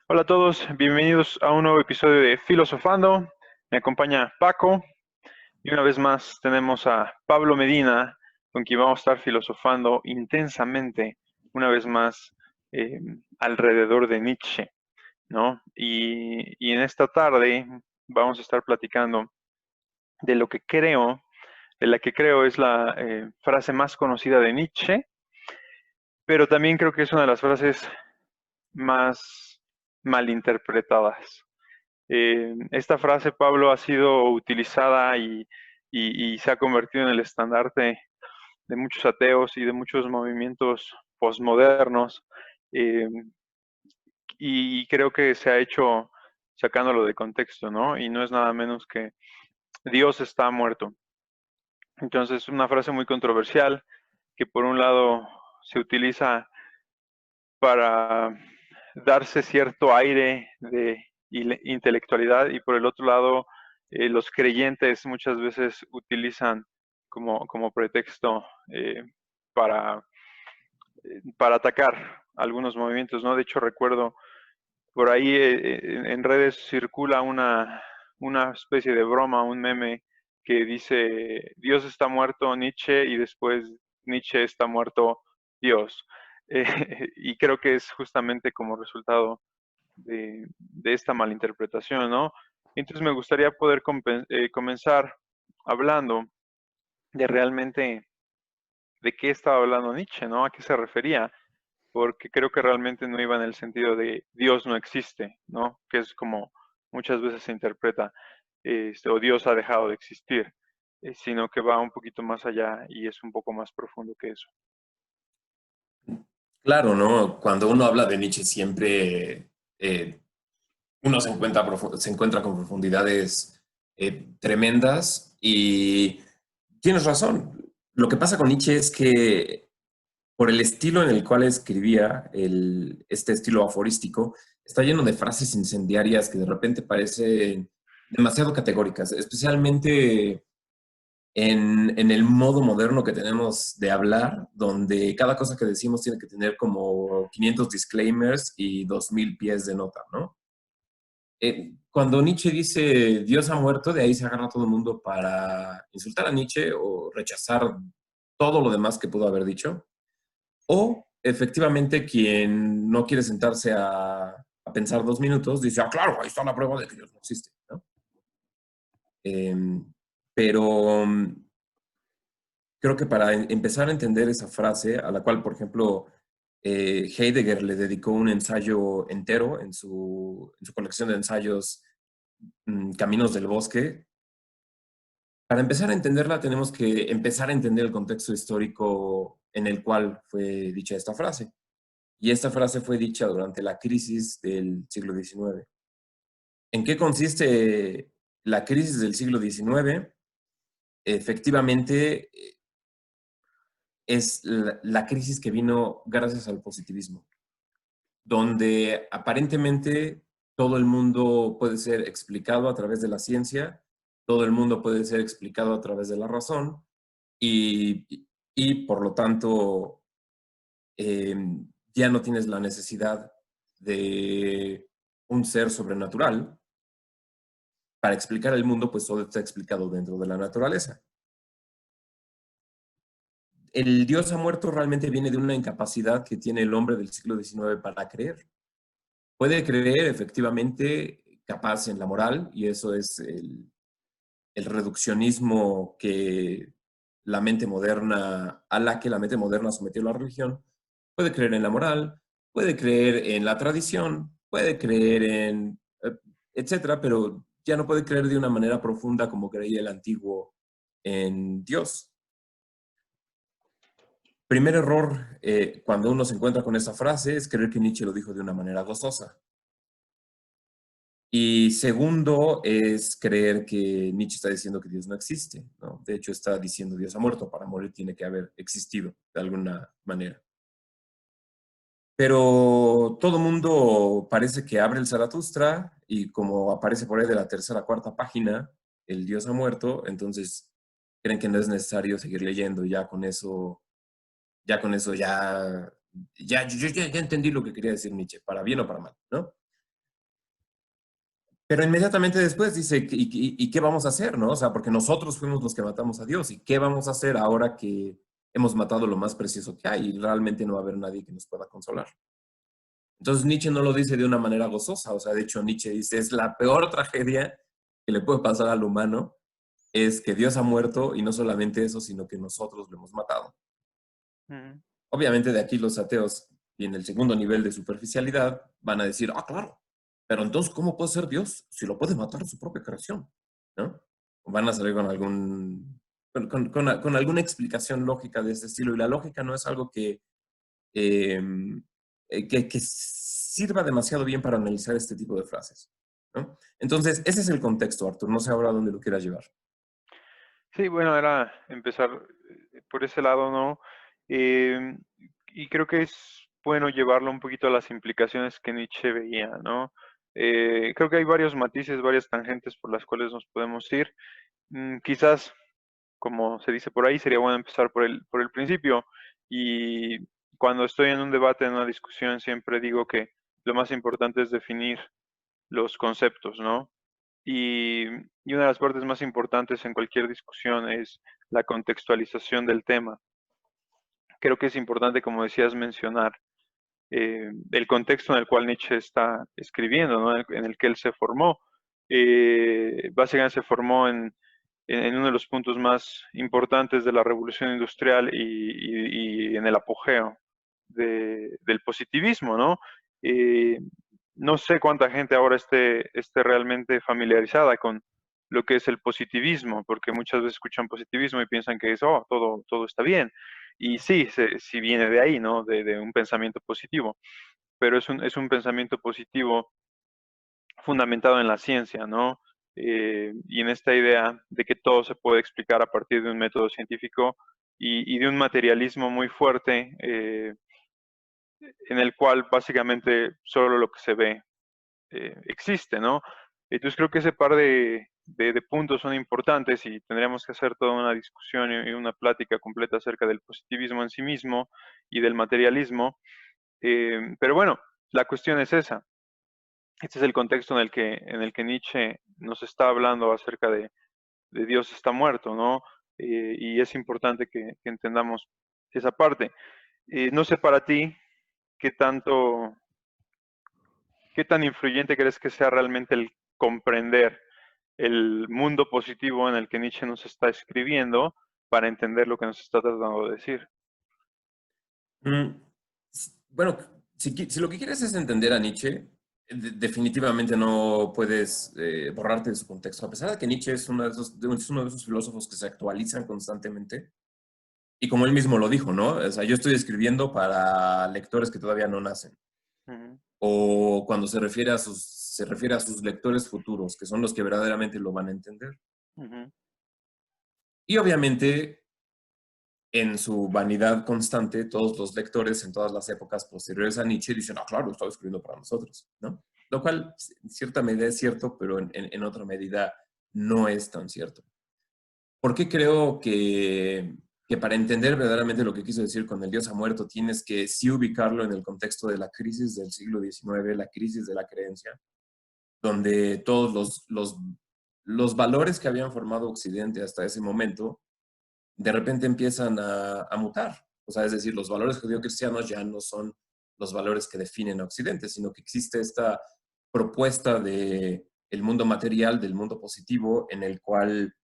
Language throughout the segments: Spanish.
Hola a todos, bienvenidos a un nuevo episodio de Filosofando. Me acompaña Paco y una vez más tenemos a Pablo Medina, con quien vamos a estar filosofando intensamente, una vez más, eh, alrededor de Nietzsche, ¿no? Y en esta tarde vamos a estar platicando de lo que creo, de la que creo es la frase más conocida de Nietzsche, pero también creo que es una de las frases más malinterpretadas. Esta frase, Pablo, ha sido utilizada y se ha convertido en el estandarte de muchos ateos y de muchos movimientos posmodernos, eh, y creo que se ha hecho sacándolo de contexto, ¿no? Y no es nada menos que Dios está muerto. Entonces, es una frase muy controversial que por un lado se utiliza para darse cierto aire de intelectualidad y por el otro lado los creyentes muchas veces utilizan como pretexto para, para atacar algunos movimientos, ¿no? De hecho recuerdo por ahí en redes circula una especie de broma, un meme que dice Dios está muerto Nietzsche y después Nietzsche está muerto Dios. Y creo que es justamente como resultado de esta malinterpretación, ¿no? Entonces me gustaría poder comenzar hablando de realmente de qué estaba hablando Nietzsche, ¿no? A qué se refería, porque creo que realmente no iba en el sentido de Dios no existe, ¿no? Que es como muchas veces se interpreta, o Dios ha dejado de existir, sino que va un poquito más allá y es un poco más profundo que eso. Claro, ¿no? Cuando uno habla de Nietzsche siempre uno se encuentra con profundidades tremendas y tienes razón. Lo que pasa con Nietzsche es que por el estilo en el cual escribía, este estilo aforístico, está lleno de frases incendiarias que de repente parecen demasiado categóricas, especialmente en el modo moderno que tenemos de hablar, donde cada cosa que decimos tiene que tener como 500 disclaimers y 2000 pies de nota, ¿no? Cuando Nietzsche dice Dios ha muerto, de ahí se agarra todo el mundo para insultar a Nietzsche o rechazar todo lo demás que pudo haber dicho. O efectivamente quien no quiere sentarse a pensar 2 minutos dice, ah, claro, ahí está la prueba de que Dios no existe, ¿no? Pero creo que para empezar a entender esa frase, a la cual, por ejemplo, Heidegger le dedicó un ensayo entero en su colección de ensayos Caminos del Bosque, para empezar a entenderla tenemos que empezar a entender el contexto histórico en el cual fue dicha esta frase. Y esta frase fue dicha durante la crisis del siglo XIX. ¿En qué consiste la crisis del siglo XIX? Efectivamente, es la crisis que vino gracias al positivismo, donde aparentemente todo el mundo puede ser explicado a través de la ciencia, todo el mundo puede ser explicado a través de la razón y por lo tanto eh, ya no tienes la necesidad de un ser sobrenatural para explicar el mundo, pues todo está explicado dentro de la naturaleza. El Dios ha muerto realmente viene de una incapacidad que tiene el hombre del siglo XIX para creer. Puede creer efectivamente capaz en la moral, y eso es el reduccionismo a la que la mente moderna sometió la religión. Puede creer en la moral, puede creer en la tradición, puede creer en, etcétera, pero ya no puede creer de una manera profunda como creía el antiguo en Dios. Primer error cuando uno se encuentra con esa frase es creer que Nietzsche lo dijo de una manera gozosa. Y segundo es creer que Nietzsche está diciendo que Dios no existe, ¿no? De hecho, está diciendo Dios ha muerto, para morir tiene que haber existido de alguna manera. Pero todo mundo parece que abre el Zaratustra y como aparece por ahí de la tercera a cuarta página, el Dios ha muerto, entonces creen que no es necesario seguir leyendo, ya con eso ya entendí lo que quería decir Nietzsche, para bien o para mal, ¿no? Pero inmediatamente después dice, ¿y qué vamos a hacer, no? O sea, porque nosotros fuimos los que matamos a Dios. ¿Y qué vamos a hacer ahora que hemos matado lo más precioso que hay y realmente no va a haber nadie que nos pueda consolar? Entonces Nietzsche no lo dice de una manera gozosa. O sea, de hecho Nietzsche dice, es la peor tragedia que le puede pasar al humano, es que Dios ha muerto y no solamente eso, sino que nosotros lo hemos matado. Ujú. Obviamente de aquí los ateos y en el segundo nivel de superficialidad van a decir, ah, claro, pero entonces, ¿cómo puede ser Dios si lo puede matar su propia creación? ¿No? Van a salir con con alguna explicación lógica de ese estilo. Y la lógica no es algo eh, que sirva demasiado bien para analizar este tipo de frases, ¿no? Entonces, ese es el contexto, Arthur. No sé ahora dónde lo quieras llevar. Sí, bueno, era empezar por ese lado, ¿no? Em, y creo que es bueno llevarlo un poquito a las implicaciones que Nietzsche veía, ¿no? Creo que hay varios matices, varias tangentes por las cuales nos podemos ir. Quizás, como se dice por ahí, sería bueno empezar por el principio. Y cuando estoy en un debate, en una discusión, siempre digo que lo más importante es definir los conceptos, ¿no? Y, y una de las partes más importantes en cualquier discusión es la contextualización del tema. Creo que es importante, como decías, mencionar el contexto en el cual Nietzsche está escribiendo, ¿no? En el que él se formó. Básicamente se formó en uno de los puntos más importantes de la revolución industrial y en el apogeo del positivismo, ¿no? Eh, no sé cuánta gente ahora esté realmente familiarizada con lo que es el positivismo, porque muchas veces escuchan positivismo y piensan que es, oh, todo está bien. Y sí, sí viene de ahí, ¿no? De un pensamiento positivo, pero es un pensamiento positivo fundamentado en la ciencia, ¿no? Y en esta idea de que todo se puede explicar a partir de un método científico y de un materialismo muy fuerte, en el cual básicamente solo lo que se ve existe, ¿no? Entonces creo que ese par de puntos son importantes y tendríamos que hacer toda una discusión y una plática completa acerca del positivismo en sí mismo y del materialismo. Pero bueno, la cuestión es esa. Este es el contexto en el que Nietzsche nos está hablando acerca de Dios está muerto, ¿no? Y es importante que entendamos esa parte. No sé para ti qué tanto, qué tan influyente crees que sea realmente el comprender el mundo positivo en el que Nietzsche nos está escribiendo para entender lo que nos está tratando de decir. Mm, bueno, si lo que quieres es entender a Nietzsche, definitivamente no puedes borrarte de su contexto. A pesar de que Nietzsche es es uno de esos filósofos que se actualizan constantemente, y como él mismo lo dijo, ¿no? O sea, yo estoy escribiendo para lectores que todavía no nacen. Ujú, O cuando se refiere a sus lectores futuros, que son los que verdaderamente lo van a entender. ujú, Y obviamente, en su vanidad constante, todos los lectores en todas las épocas posteriores a Nietzsche dicen, ah, claro, estaba escribiendo para nosotros, ¿no? Lo cual, en cierta medida es cierto, pero en otra medida no es tan cierto. ¿Por qué creo que para entender verdaderamente lo que quiso decir con el Dios ha muerto, tienes que sí ubicarlo en el contexto de la crisis del siglo XIX, la crisis de la creencia, donde todos los valores que habían formado Occidente hasta ese momento, de repente empiezan a mutar? O sea, es decir, los valores judeocristianos ya no son los valores que definen a Occidente, sino que existe esta propuesta de el mundo material, del mundo positivo, en el cual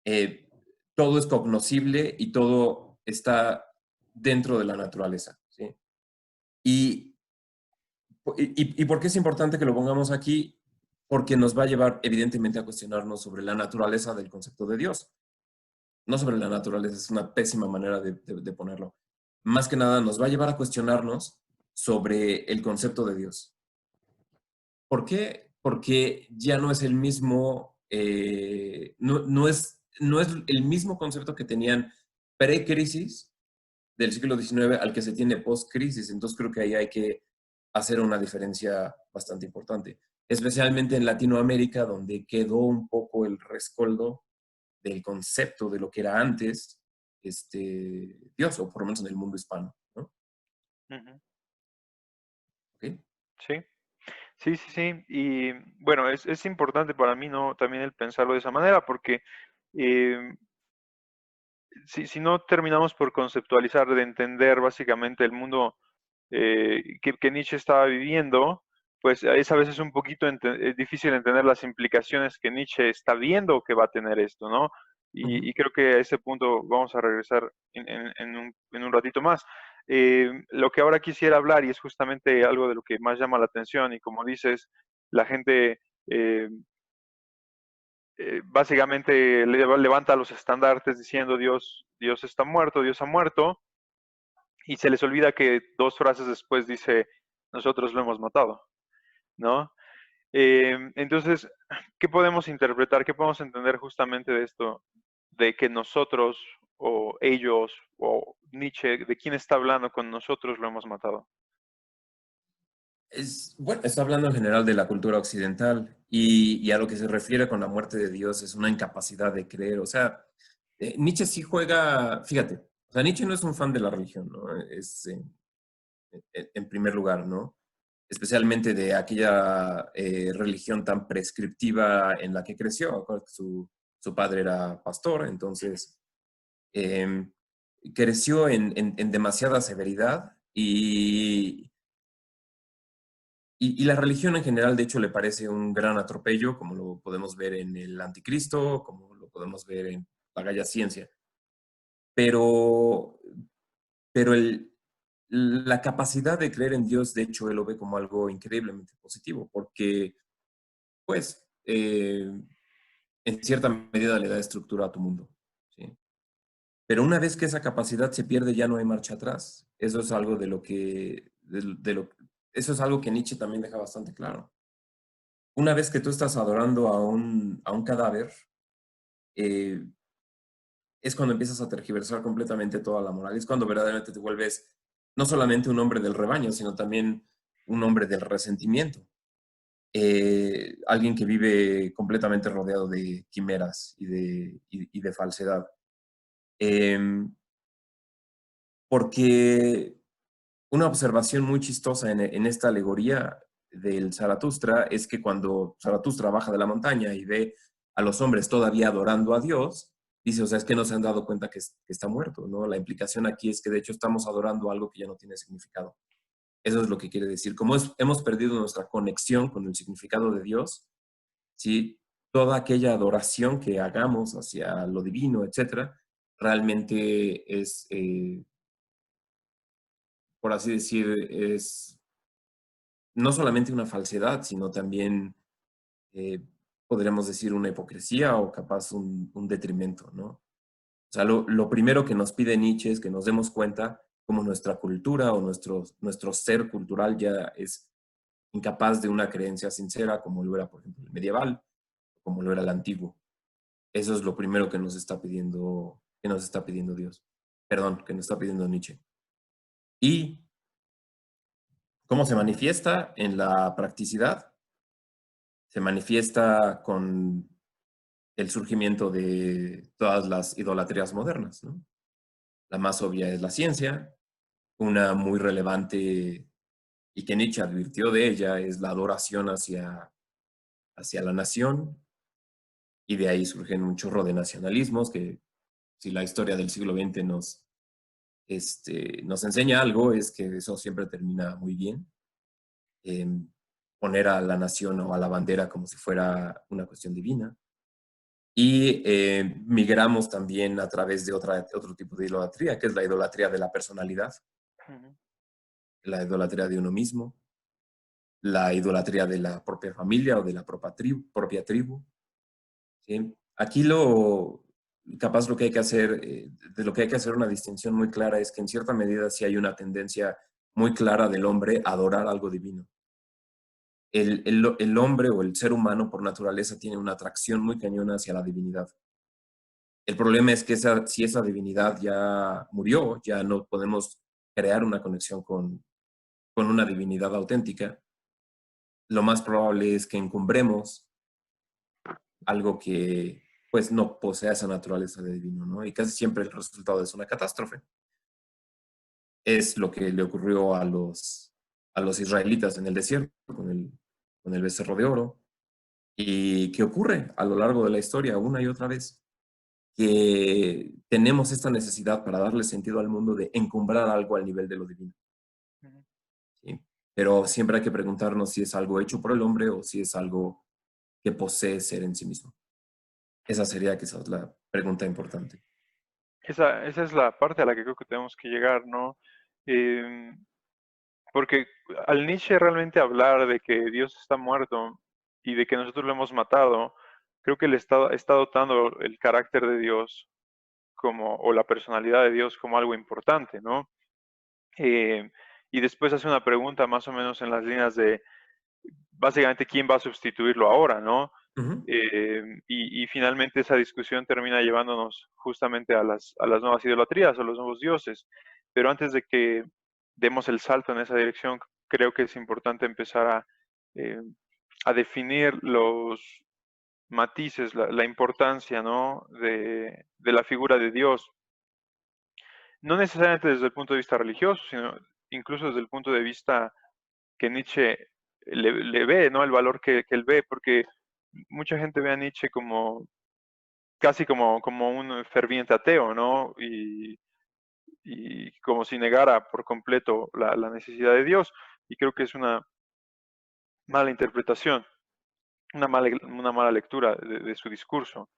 eh, todo es cognoscible y todo está dentro de la naturaleza, ¿sí? Y, y por qué es importante que lo pongamos aquí? Porque nos va a llevar evidentemente a cuestionarnos sobre la naturaleza del concepto de Dios. No sobre la naturaleza, es una pésima manera de ponerlo. Más que nada nos va a llevar a cuestionarnos sobre el concepto de Dios. ¿Por qué? Porque ya no es el mismo, no es el mismo concepto que tenían pre-crisis del siglo XIX al que se tiene post-crisis. Entonces creo que ahí hay que hacer una diferencia bastante importante, especialmente en Latinoamérica, donde quedó un poco el rescoldo del concepto de lo que era antes Dios, o por lo menos en el mundo hispano, ¿no? ujú. ¿Ok? Sí. Sí, sí, sí. Y bueno, es importante para mí, ¿no? También el pensarlo de esa manera, porque eh, si no terminamos por conceptualizar, de entender básicamente el mundo que Nietzsche estaba viviendo, pues es a veces un poquito difícil entender las implicaciones que Nietzsche está viendo que va a tener esto, ¿no? Y Ujú. creo que a ese punto vamos a regresar en un ratito más. Lo que ahora quisiera hablar, y es justamente algo de lo que más llama la atención, y como dices, la gente eh, básicamente levanta los estandartes diciendo Dios está muerto, Dios ha muerto, y se les olvida que dos frases después dice, nosotros lo hemos matado, ¿no? Entonces, ¿qué podemos interpretar, qué podemos entender justamente de esto, de que nosotros o ellos o Nietzsche, de quién está hablando con nosotros lo hemos matado? Bueno, está hablando en general de la cultura occidental y a lo que se refiere con la muerte de Dios es una incapacidad de creer. O sea, Nietzsche sí juega, fíjate, o sea, Nietzsche no es un fan de la religión, ¿no? Es en primer lugar, ¿no? Especialmente de aquella religión tan prescriptiva en la que creció. Acuérdate que su padre era pastor, entonces eh, creció en demasiada severidad y la religión en general, de hecho, le parece un gran atropello, como lo podemos ver en el Anticristo, como lo podemos ver en la Gaia Ciencia. Pero, pero la capacidad de creer en Dios, de hecho, él lo ve como algo increíblemente positivo, porque, pues, en cierta medida le da estructura a tu mundo. ¿Sí? Pero una vez que esa capacidad se pierde, ya no hay marcha atrás. Eso es algo eso es algo que Nietzsche también deja bastante claro. Una vez que tú estás adorando a un cadáver, eh, es cuando empiezas a tergiversar completamente toda la moral. Es cuando verdaderamente te vuelves no solamente un hombre del rebaño, sino también un hombre del resentimiento. Alguien que vive completamente rodeado de quimeras y de falsedad. Eh, porque una observación muy chistosa en esta alegoría del Zaratustra es que cuando Zaratustra baja de la montaña y ve a los hombres todavía adorando a Dios, dice, o sea, es que no se han dado cuenta que está muerto, ¿no? La implicación aquí es que de hecho estamos adorando algo que ya no tiene significado. Eso es lo que quiere decir. Como hemos perdido nuestra conexión con el significado de Dios, ¿sí? Toda aquella adoración que hagamos hacia lo divino, etcétera, realmente es, por así decir, es no solamente una falsedad, sino también, eh, podríamos decir, una hipocresía o capaz un detrimento, ¿no? O sea, lo primero que nos pide Nietzsche es que nos demos cuenta cómo nuestra cultura o nuestro ser cultural ya es incapaz de una creencia sincera, como lo era, por ejemplo, el medieval, como lo era el antiguo. Eso es lo primero que nos está pidiendo Dios. Perdón, que nos está pidiendo Nietzsche. ¿Y cómo se manifiesta en la practicidad? Se manifiesta con el surgimiento de todas las idolatrías modernas, ¿no? La más obvia es la ciencia, una muy relevante y que Nietzsche advirtió de ella es la adoración hacia la nación, y de ahí surgen un chorro de nacionalismos que si la historia del siglo XX nos enseña algo, es que eso siempre termina muy bien. Eh, poner a la nación o a la bandera como si fuera una cuestión divina. Y migramos también a través de otro tipo de idolatría, que es la idolatría de la personalidad, Ujú. la idolatría de uno mismo, la idolatría de la propia familia o de la propia tribu. ¿Sí? Aquí capaz lo que hay que hacer, de lo que hay que hacer una distinción muy clara es que en cierta medida sí hay una tendencia muy clara del hombre a adorar algo divino. El hombre o el ser humano por naturaleza tiene una atracción muy cañona hacia la divinidad. El problema es que si esa divinidad ya murió, ya no podemos crear una conexión con una divinidad auténtica. Lo más probable es que encumbremos algo que pues no posea esa naturaleza de divino, ¿no? Y casi siempre el resultado es una catástrofe. Es lo que le ocurrió a los israelitas en el desierto con el becerro de oro. ¿Y qué ocurre a lo largo de la historia una y otra vez? Que tenemos esta necesidad para darle sentido al mundo de encumbrar algo al nivel de lo divino. Ujú. ¿Sí? Pero siempre hay que preguntarnos si es algo hecho por el hombre o si es algo que posee ser en sí mismo. Esa sería quizás la pregunta importante. Esa es la parte a la que creo que tenemos que llegar, ¿no? Em, Porque al Nietzsche realmente hablar de que Dios está muerto y de que nosotros lo hemos matado, creo que está dotando el carácter de Dios como, o la personalidad de Dios como algo importante, ¿no? Eh, y después hace una pregunta más o menos en las líneas de, básicamente, ¿quién va a sustituirlo ahora, no? Ujú. Y finalmente esa discusión termina llevándonos justamente a las nuevas idolatrías o los nuevos dioses. Pero antes de que demos el salto en esa dirección, creo que es importante empezar eh, a definir los matices, la importancia, ¿no? de la figura de Dios. No necesariamente desde el punto de vista religioso, sino incluso desde el punto de vista que Nietzsche le ve, ¿no? El valor que él ve, porque mucha gente ve a Nietzsche como casi como un ferviente ateo, ¿no? Y como si negara por completo la necesidad de Dios. Y creo que es una mala interpretación, una mala lectura de su discurso.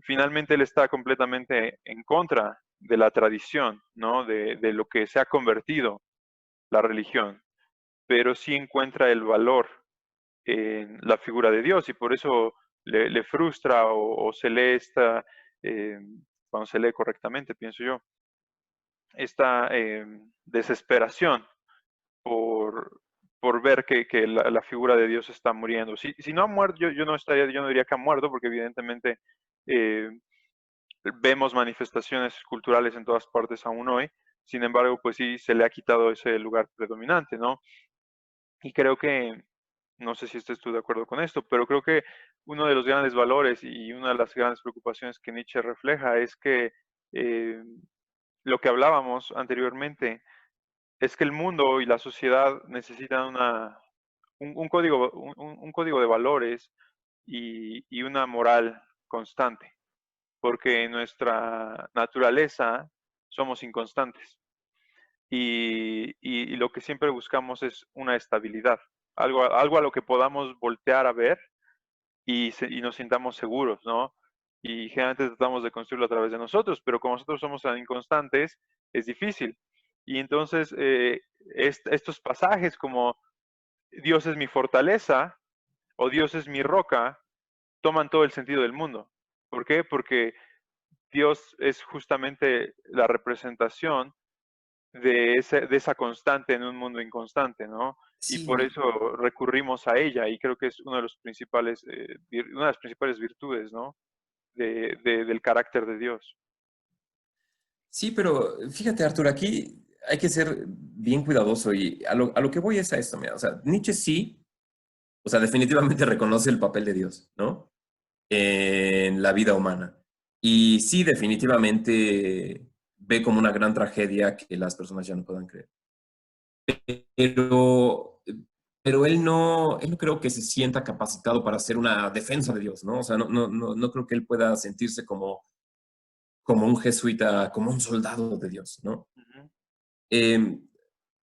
Finalmente él está completamente en contra de la tradición, ¿no? De lo que se ha convertido la religión, pero sí encuentra el valor en la figura de Dios y por eso le frustra o se lee eh, cuando se lee correctamente, pienso yo, esta desesperación por, por ver que la figura de Dios está muriendo. Si no ha muerto, yo no diría que ha muerto, porque evidentemente eh, vemos manifestaciones culturales en todas partes aún hoy. Sin embargo, pues sí se le ha quitado ese lugar predominante, ¿no? Y creo que, no sé si estés tú de acuerdo con esto, pero creo que uno de los grandes valores y una de las grandes preocupaciones que Nietzsche refleja es que eh, lo que hablábamos anteriormente es que el mundo y la sociedad necesitan un código, un código de valores y una moral constante, porque en nuestra naturaleza somos inconstantes y lo que siempre buscamos es una estabilidad, algo a lo que podamos voltear a ver y nos sintamos seguros, ¿no? Y generalmente tratamos de construirlo a través de nosotros, pero como nosotros somos tan inconstantes, es difícil. Y entonces estos pasajes como Dios es mi fortaleza o Dios es mi roca, toman todo el sentido del mundo. ¿Por qué? Porque Dios es justamente la representación de esa constante en un mundo inconstante, ¿no? Y por Sí, eso recurrimos a ella y creo que es uno de los principales, una de las principales virtudes, ¿no? Del carácter de Dios. sí, pero fíjate, Arturo, aquí hay que ser bien cuidadoso y a lo que voy es a esto, mira, o sea, Nietzsche sí, o sea, definitivamente reconoce el papel de Dios, ¿no? En la vida humana. Y sí, definitivamente ve como una gran tragedia que las personas ya no puedan creer. Pero, pero él no creo que se sienta capacitado para hacer una defensa de Dios, ¿no? O sea, no creo que él pueda sentirse como un jesuita, como un soldado de Dios, ¿no? Ujú. Eh,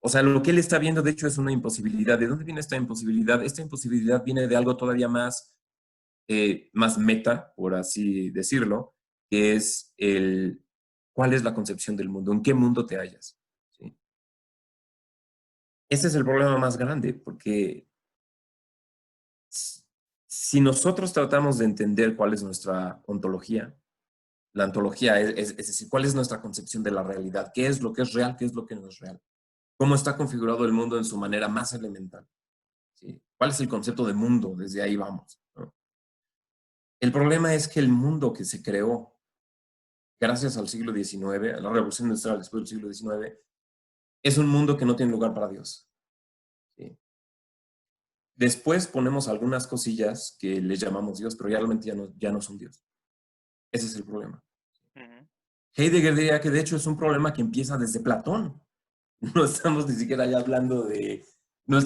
o sea, lo que él está viendo, de hecho, es una imposibilidad. ¿De dónde viene esta imposibilidad? Esta imposibilidad viene de algo todavía más meta, por así decirlo, que es cuál es la concepción del mundo, en qué mundo te hallas. ¿Sí? Ese es el problema más grande, porque si nosotros tratamos de entender cuál es nuestra ontología, la ontología es decir, cuál es nuestra concepción de la realidad, qué es lo que es real, qué es lo que no es real, cómo está configurado el mundo en su manera más elemental, ¿sí? ¿Cuál es el concepto de mundo? Desde ahí vamos, ¿no? El problema es que el mundo que se creó gracias al siglo XIX, a la revolución industrial después del siglo XIX, es un mundo que no tiene lugar para Dios, ¿sí? Después ponemos algunas cosillas que les llamamos Dios, pero realmente ya no son Dios. Ese es el problema. Ujú. Heidegger diría que de hecho es un problema que empieza desde Platón. No estamos ni siquiera ya hablando no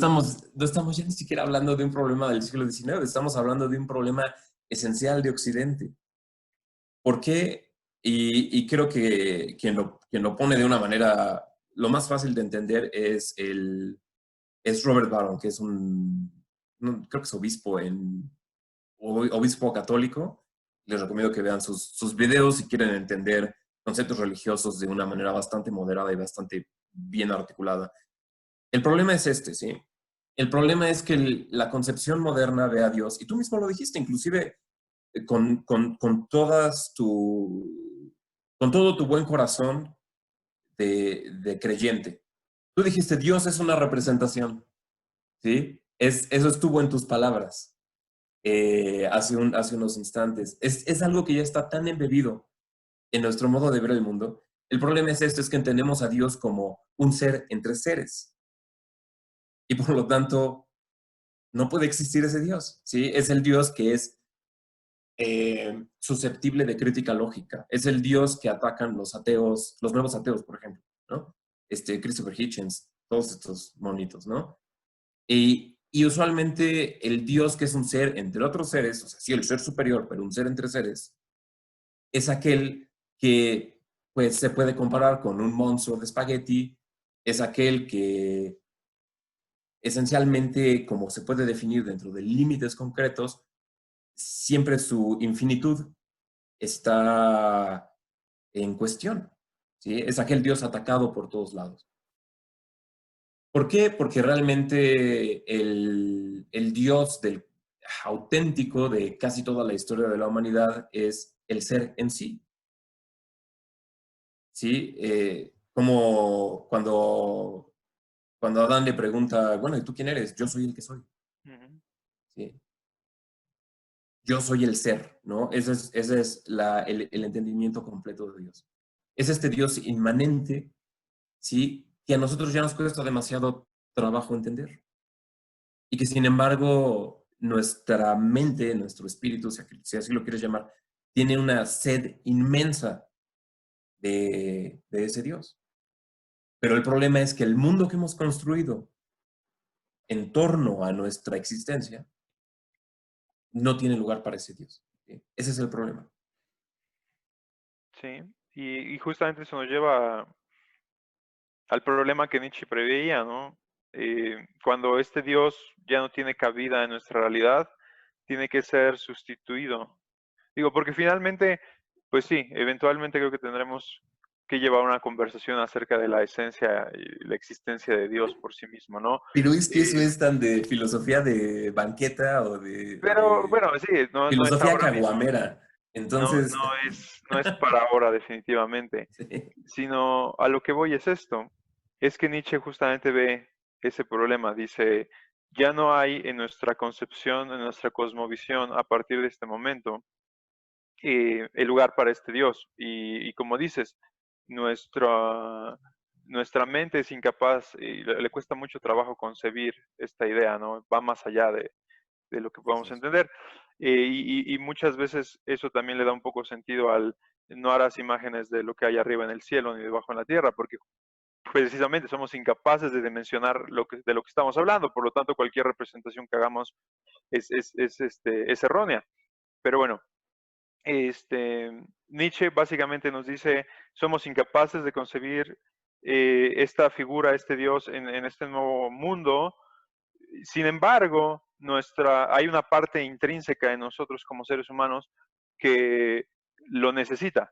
estamos ya ni siquiera hablando de un problema del siglo XIX, estamos hablando de un problema esencial de Occidente. ¿Por qué? Y creo que quien lo pone de una manera lo más fácil de entender es Robert Barron, que es creo que es obispo católico. Les recomiendo que vean sus videos si quieren entender conceptos religiosos de una manera bastante moderada y bastante bien articulada. El problema es este, ¿sí? El problema es que la concepción moderna ve a Dios, y tú mismo lo dijiste, inclusive con todo tu buen corazón de creyente. Tú dijiste, Dios es una representación, ¿sí? Eso estuvo en tus palabras hace unos instantes. Es algo que ya está tan embebido en nuestro modo de ver el mundo. El problema es esto, es que entendemos a Dios como un ser entre seres. Y por lo tanto, no puede existir ese Dios, ¿sí? Es el Dios que es susceptible de crítica lógica. Es el Dios que atacan los ateos, los nuevos ateos, por ejemplo, ¿no? Christopher Hitchens, todos estos monitos, ¿no? Y usualmente el Dios que es un ser entre otros seres, o sea, sí, el ser superior, pero un ser entre seres, es aquel que pues se puede comparar con un monstruo de espagueti, es aquel que esencialmente, como se puede definir dentro de límites concretos, siempre su infinitud está en cuestión, ¿sí? Es aquel Dios atacado por todos lados. ¿Por qué? Porque realmente el Dios auténtico de casi toda la historia de la humanidad es el ser en sí. ¿Sí? Como cuando Adán le pregunta, bueno, ¿y tú quién eres? Yo soy el que soy. ¿Sí? Yo soy el ser, ¿no? Ese es el entendimiento completo de Dios. Es este Dios inmanente, ¿sí? Que a nosotros ya nos cuesta demasiado trabajo entender. Y que sin embargo nuestra mente, nuestro espíritu, si así lo quieres llamar, tiene una sed inmensa de ese Dios. Pero el problema es que el mundo que hemos construido en torno a nuestra existencia no tiene lugar para ese Dios. ¿Sí? Ese es el problema. Sí, y justamente eso nos lleva al problema que Nietzsche preveía, ¿no? Cuando este Dios ya no tiene cabida en nuestra realidad, tiene que ser sustituido. Digo, porque finalmente, pues sí, eventualmente creo que tendremos que llevar una conversación acerca de la esencia y la existencia de Dios por sí mismo, ¿no? Pero es que eso Eh, es tan de filosofía de banqueta o pero de bueno, sí, no es filosofía ahora mismo, caguamera. Entonces, no es para ahora definitivamente, sí. sino a lo que voy es esto, es que Nietzsche justamente ve ese problema, dice, ya no hay en nuestra concepción, en nuestra cosmovisión a partir de este momento, el lugar para este Dios. Y como dices, nuestra, nuestra mente es incapaz y le cuesta mucho trabajo concebir esta idea, ¿no? Va más allá de lo que Así podamos es. entender. Y muchas veces eso también le da un poco sentido al no harás imágenes de lo que hay arriba en el cielo ni debajo en la tierra, porque precisamente somos incapaces de dimensionar de lo que estamos hablando, por lo tanto cualquier representación que hagamos es errónea. Pero bueno, este, Nietzsche básicamente nos dice, somos incapaces de concebir esta figura, este Dios en este nuevo mundo. Sin embargo, hay una parte intrínseca en nosotros como seres humanos que lo necesita.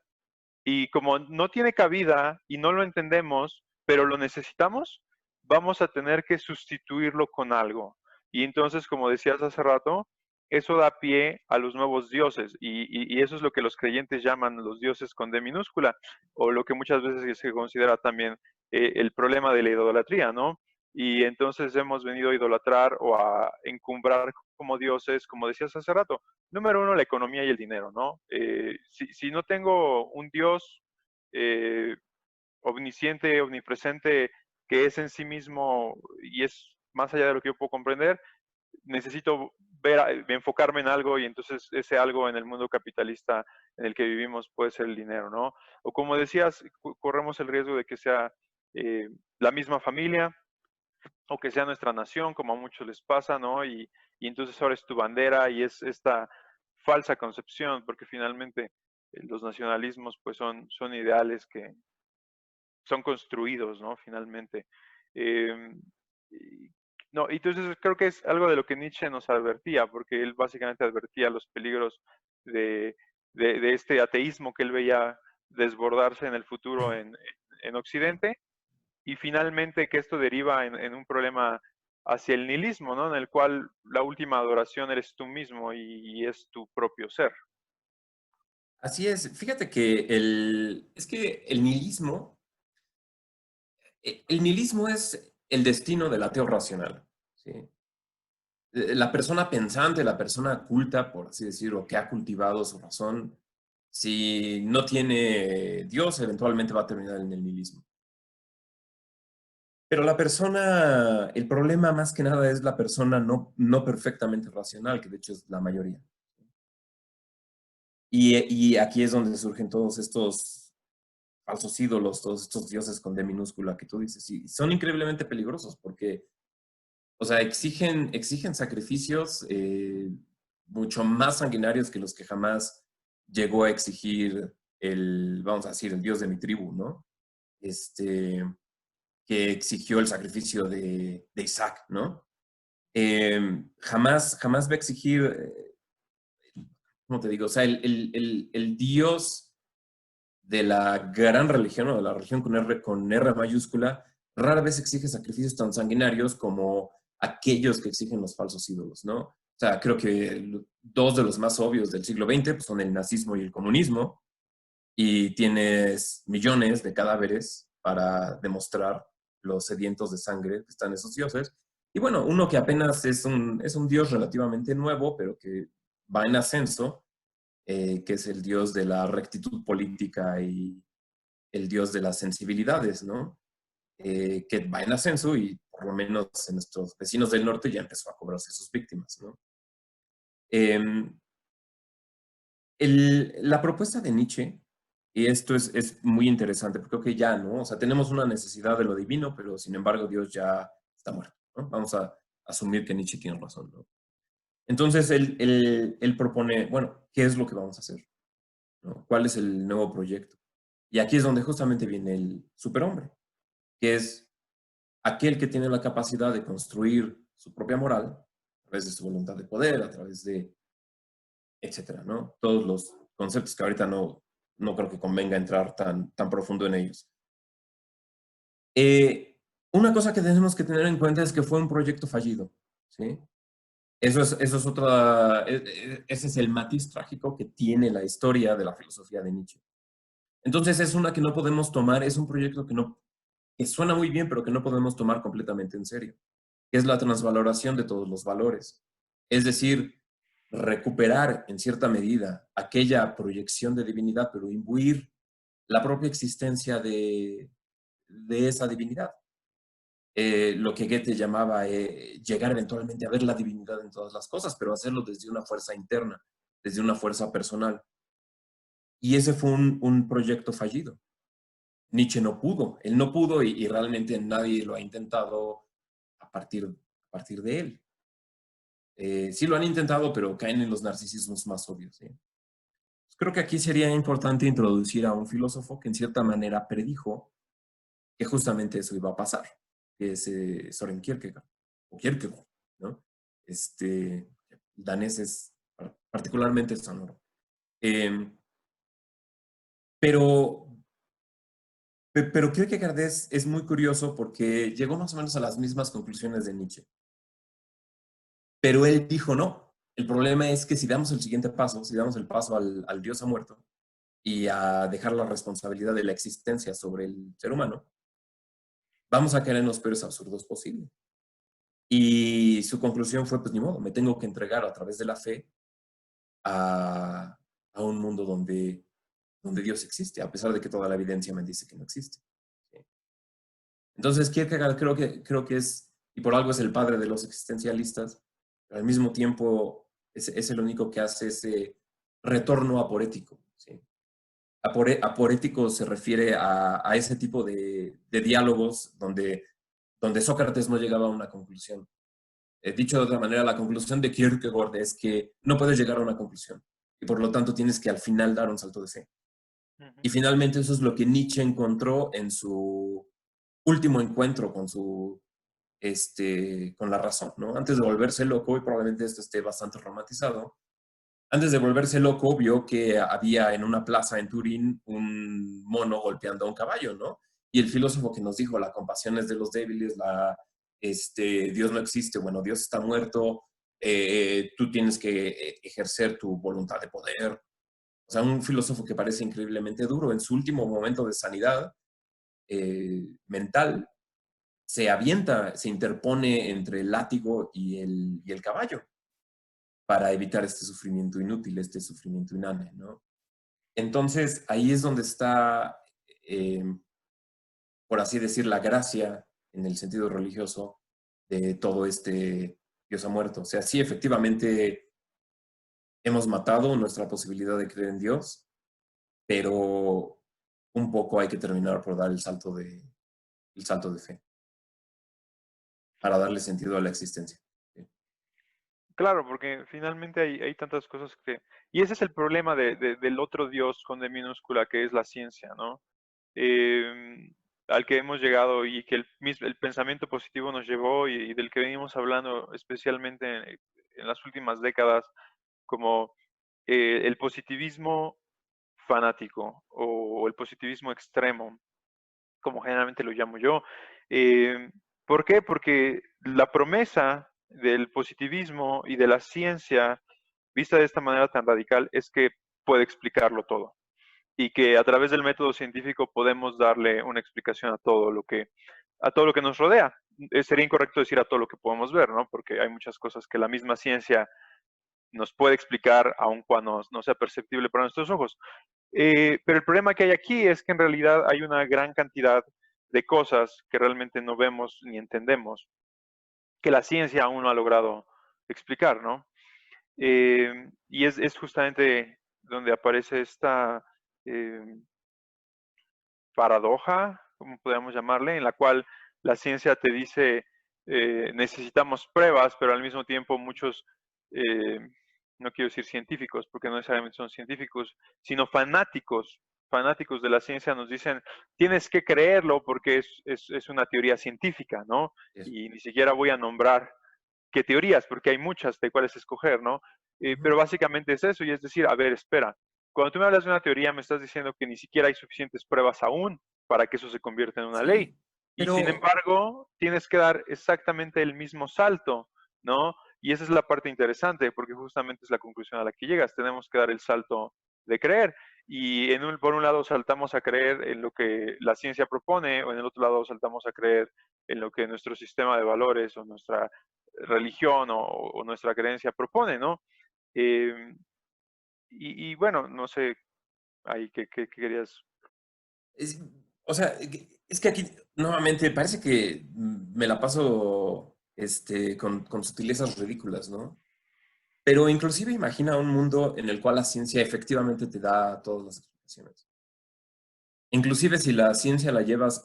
Y como no tiene cabida y no lo entendemos, pero lo necesitamos, vamos a tener que sustituirlo con algo. Y entonces, como decías hace rato, eso da pie a los nuevos dioses. Y eso es lo que los creyentes llaman los dioses con D minúscula, o lo que muchas veces se considera también el problema de la idolatría, ¿no? Y entonces hemos venido a idolatrar o a encumbrar como dioses, como decías hace rato, número uno, la economía y el dinero, ¿no? Si no tengo un Dios eh, omnisciente, omnipresente, que es en sí mismo y es más allá de lo que yo puedo comprender, necesito enfocarme en algo y entonces ese algo en el mundo capitalista en el que vivimos puede ser el dinero, ¿no? O como decías, corremos el riesgo de que sea la misma familia, o que sea nuestra nación, como a muchos les pasa, ¿no? Y entonces ahora es tu bandera y es esta falsa concepción, porque finalmente los nacionalismos pues son ideales que son construidos, ¿no? Finalmente. Eh, y, no, entonces creo que es algo de lo que Nietzsche nos advertía, porque él básicamente advertía los peligros de, de este ateísmo que él veía desbordarse en el futuro en Occidente, y finalmente que esto deriva en un problema hacia el nihilismo, ¿no? En el cual la última adoración eres tú mismo y es tu propio ser. Así es. Fíjate que es que el nihilismo es el destino del ateo racional. ¿Sí? La persona pensante, la persona culta, por así decirlo, que ha cultivado su razón, si no tiene Dios, eventualmente va a terminar en el nihilismo. Pero la persona, el problema más que nada es la persona no perfectamente racional, que de hecho es la mayoría. Y aquí es donde surgen todos estos falsos ídolos, todos estos dioses con D minúscula que tú dices. Y son increíblemente peligrosos porque, o sea, exigen sacrificios mucho más sanguinarios que los que jamás llegó a exigir vamos a decir, el dios de mi tribu, ¿no? Que exigió el sacrificio de Isaac, ¿no? Jamás va a exigir, ¿cómo te digo? O sea, el Dios de la gran religión o de la religión con R mayúscula rara vez exige sacrificios tan sanguinarios como aquellos que exigen los falsos ídolos, ¿no? O sea, creo que dos de los más obvios del siglo XX pues, son el nazismo y el comunismo, y tienes millones de cadáveres para demostrar los sedientos de sangre que están esos dioses. Y bueno, uno que apenas es un dios relativamente nuevo, pero que va en ascenso, que es el dios de la rectitud política y el dios de las sensibilidades, ¿no? Que va en ascenso y por lo menos en nuestros vecinos del norte ya empezó a cobrarse sus víctimas, ¿no? Eh, la propuesta de Nietzsche, y esto es muy interesante, porque creo que ya, ¿no? O sea, tenemos una necesidad de lo divino, pero sin embargo Dios ya está muerto, ¿no? Vamos a asumir que Nietzsche tiene razón, ¿no? Entonces él propone, bueno, ¿qué es lo que vamos a hacer? ¿No? ¿Cuál es el nuevo proyecto? Y aquí es donde justamente viene el superhombre, que es aquel que tiene la capacidad de construir su propia moral a través de su voluntad de poder, a través de etcétera, ¿no? Todos los conceptos que ahorita no creo que convenga entrar tan profundo en ellos. Una cosa que tenemos que tener en cuenta es que fue un proyecto fallido, ¿sí? Eso es otra, ese es el matiz trágico que tiene la historia de la filosofía de Nietzsche. Entonces es una que no podemos tomar, es un proyecto que suena muy bien, pero que no podemos tomar completamente en serio, que es la transvaloración de todos los valores. Es decir, recuperar en cierta medida aquella proyección de divinidad, pero imbuir la propia existencia de esa divinidad. Lo que Goethe llamaba llegar eventualmente a ver la divinidad en todas las cosas, pero hacerlo desde una fuerza interna, desde una fuerza personal. Y ese fue un proyecto fallido. Nietzsche no pudo, él no pudo y realmente nadie lo ha intentado a partir de él. Sí lo han intentado, pero caen en los narcisismos más obvios. ¿Sí? Creo que aquí sería importante introducir a un filósofo que en cierta manera predijo que justamente eso iba a pasar, que es Soren Kierkegaard, o Kierkegaard, ¿no? Danés es particularmente sonoro. Pero, pero Kierkegaard es muy curioso porque llegó más o menos a las mismas conclusiones de Nietzsche. Pero él dijo no. El problema es que si damos el siguiente paso, si damos el paso al Dios ha muerto y a dejar la responsabilidad de la existencia sobre el ser humano, vamos a caer en los peores absurdos posibles. Y su conclusión fue, pues ni modo, me tengo que entregar a través de la fe a un mundo donde Dios existe, a pesar de que toda la evidencia me dice que no existe. ¿Sí? Entonces, Kierkegaard creo que es, y por algo es el padre de los existencialistas, pero al mismo tiempo es el único que hace ese retorno aporético. ¿Sí? Aporético se refiere a ese tipo de diálogos donde donde Sócrates no llegaba a una conclusión. Dicho de otra manera, la conclusión de Kierkegaard es que no puedes llegar a una conclusión y por lo tanto tienes que al final dar un salto de fe. Y finalmente eso es lo que Nietzsche encontró en su último encuentro con la razón, ¿no? Antes de volverse loco, y probablemente esto esté bastante romantizado, antes de volverse loco vio que había en una plaza en Turín un mono golpeando a un caballo, ¿no? Y el filósofo que nos dijo, la compasión es de los débiles, Dios no existe, bueno, Dios está muerto, tú tienes que ejercer tu voluntad de poder. O sea, un filósofo que parece increíblemente duro, en su último momento de sanidad mental, se avienta, se interpone entre el látigo y el caballo para evitar este sufrimiento inútil, este sufrimiento inane, ¿no? Entonces, ahí es donde está, eh, por así decir, la gracia en el sentido religioso de todo este Dios ha muerto. O sea, sí, efectivamente hemos matado nuestra posibilidad de creer en Dios, pero un poco hay que terminar por dar el salto de fe para darle sentido a la existencia. ¿Sí? Claro, porque finalmente hay tantas cosas que... Y ese es el problema del otro Dios con D minúscula, que es la ciencia, ¿no? Eh, al que hemos llegado y que el pensamiento positivo nos llevó y del que venimos hablando especialmente en las últimas décadas, como el positivismo fanático o el positivismo extremo, como generalmente lo llamo yo. Eh, ¿Por qué? Porque la promesa del positivismo y de la ciencia, vista de esta manera tan radical, es que puede explicarlo todo y que a través del método científico podemos darle una explicación a todo lo que nos rodea. Sería incorrecto decir a todo lo que podemos ver, ¿no? Porque hay muchas cosas que la misma ciencia nos puede explicar, aun cuando no sea perceptible para nuestros ojos. Pero el problema que hay aquí es que en realidad hay una gran cantidad de cosas que realmente no vemos ni entendemos, que la ciencia aún no ha logrado explicar, ¿no? Y es justamente donde aparece esta eh, paradoja, como podríamos llamarle, en la cual la ciencia te dice necesitamos pruebas, pero al mismo tiempo muchos, eh, no quiero decir científicos, porque no necesariamente son científicos, sino fanáticos de la ciencia nos dicen, tienes que creerlo porque es una teoría científica, ¿no? Eso. Y ni siquiera voy a nombrar qué teorías, porque hay muchas de cuáles escoger, ¿no? Pero básicamente es eso, y es decir, a ver, espera, cuando tú me hablas de una teoría, me estás diciendo que ni siquiera hay suficientes pruebas aún para que eso se convierta en una ley. Sí, Y sin pero embargo, tienes que dar exactamente el mismo salto, ¿no? Y esa es la parte interesante, porque justamente es la conclusión a la que llegas. Tenemos que dar el salto de creer. Y por un lado saltamos a creer en lo que la ciencia propone, o en el otro lado saltamos a creer en lo que nuestro sistema de valores o nuestra religión o nuestra creencia propone, ¿no? Eh, y bueno, no sé, ahí qué querías. es, o sea, es que aquí nuevamente parece que me la paso con sutilezas ridículas, ¿no? Pero inclusive imagina un mundo en el cual la ciencia efectivamente te da todas las explicaciones. Inclusive si la ciencia la llevas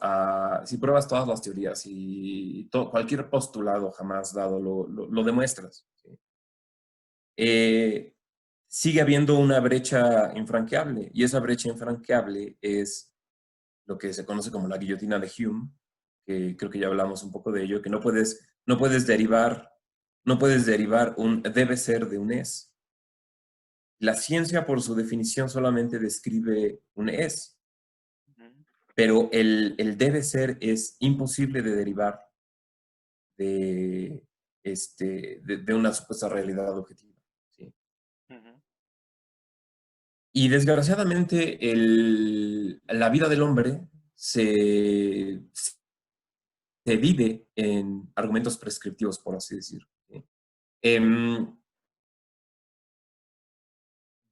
si pruebas todas las teorías y cualquier postulado jamás dado lo demuestras. ¿Sí? Eh, Sigue habiendo una brecha infranqueable y esa brecha infranqueable es lo que se conoce como la guillotina de Hume, que creo que ya hablamos un poco de ello, que no puedes derivar un debe ser de un es. La ciencia, por su definición, solamente describe un es, pero el debe ser es imposible de derivar de, de una supuesta realidad objetiva. ¿Sí? Ujú, Y desgraciadamente la vida del hombre se vive en argumentos prescriptivos, por así decir. ¿Sí? Em,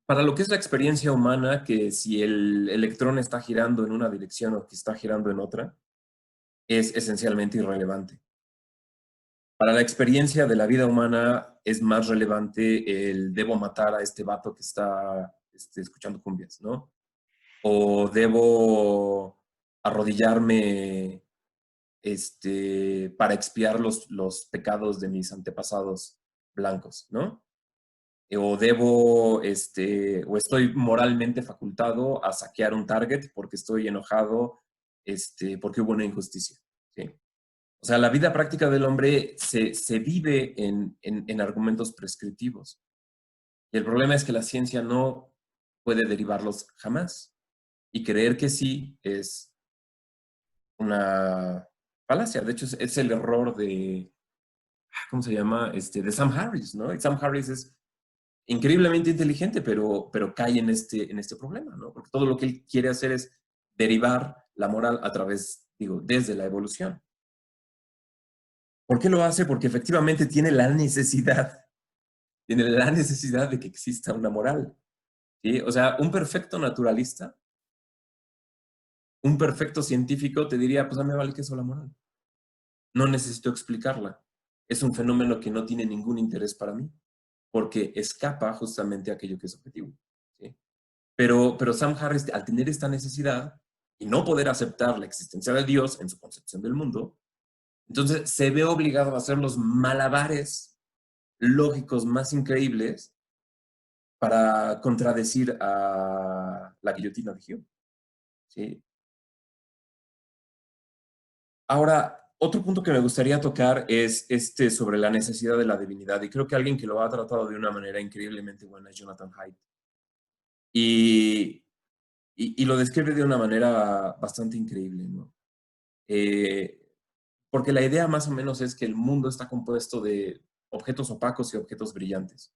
para lo que es la experiencia humana, que si el electrón está girando en una dirección o que está girando en otra, es esencialmente irrelevante. Para la experiencia de la vida humana es más relevante el debo matar a este vato que está escuchando cumbias, ¿no? O debo arrodillarme para expiar los pecados de mis antepasados blancos, ¿no? O debo, o estoy moralmente facultado a saquear un target porque estoy enojado, porque hubo una injusticia, ¿sí? O sea, la vida práctica del hombre se vive en argumentos prescriptivos. Y el problema es que la ciencia no puede derivarlos jamás. Y creer que sí es una falacia. De hecho, es el error de, ¿cómo se llama? De Sam Harris, ¿no? Y Sam Harris es increíblemente inteligente, pero cae en este problema, ¿no? Porque todo lo que él quiere hacer es derivar la moral a través, digo, desde la evolución. ¿Por qué lo hace? Porque efectivamente tiene la necesidad de que exista una moral, ¿sí? O sea, un perfecto naturalista, un perfecto científico te diría, pues a mí me vale que eso la moral. No necesito explicarla. Es un fenómeno que no tiene ningún interés para mí, porque escapa justamente a aquello que es objetivo, ¿sí? Pero Sam Harris, al tener esta necesidad y no poder aceptar la existencia de Dios en su concepción del mundo, entonces se ve obligado a hacer los malabares lógicos más increíbles para contradecir a la guillotina de Hume, ¿sí? Ahora, otro punto que me gustaría tocar es sobre la necesidad de la divinidad, y creo que alguien que lo ha tratado de una manera increíblemente buena es Jonathan Haidt. Y lo describe de una manera bastante increíble, ¿no? Porque la idea más o menos es que el mundo está compuesto de objetos opacos y objetos brillantes.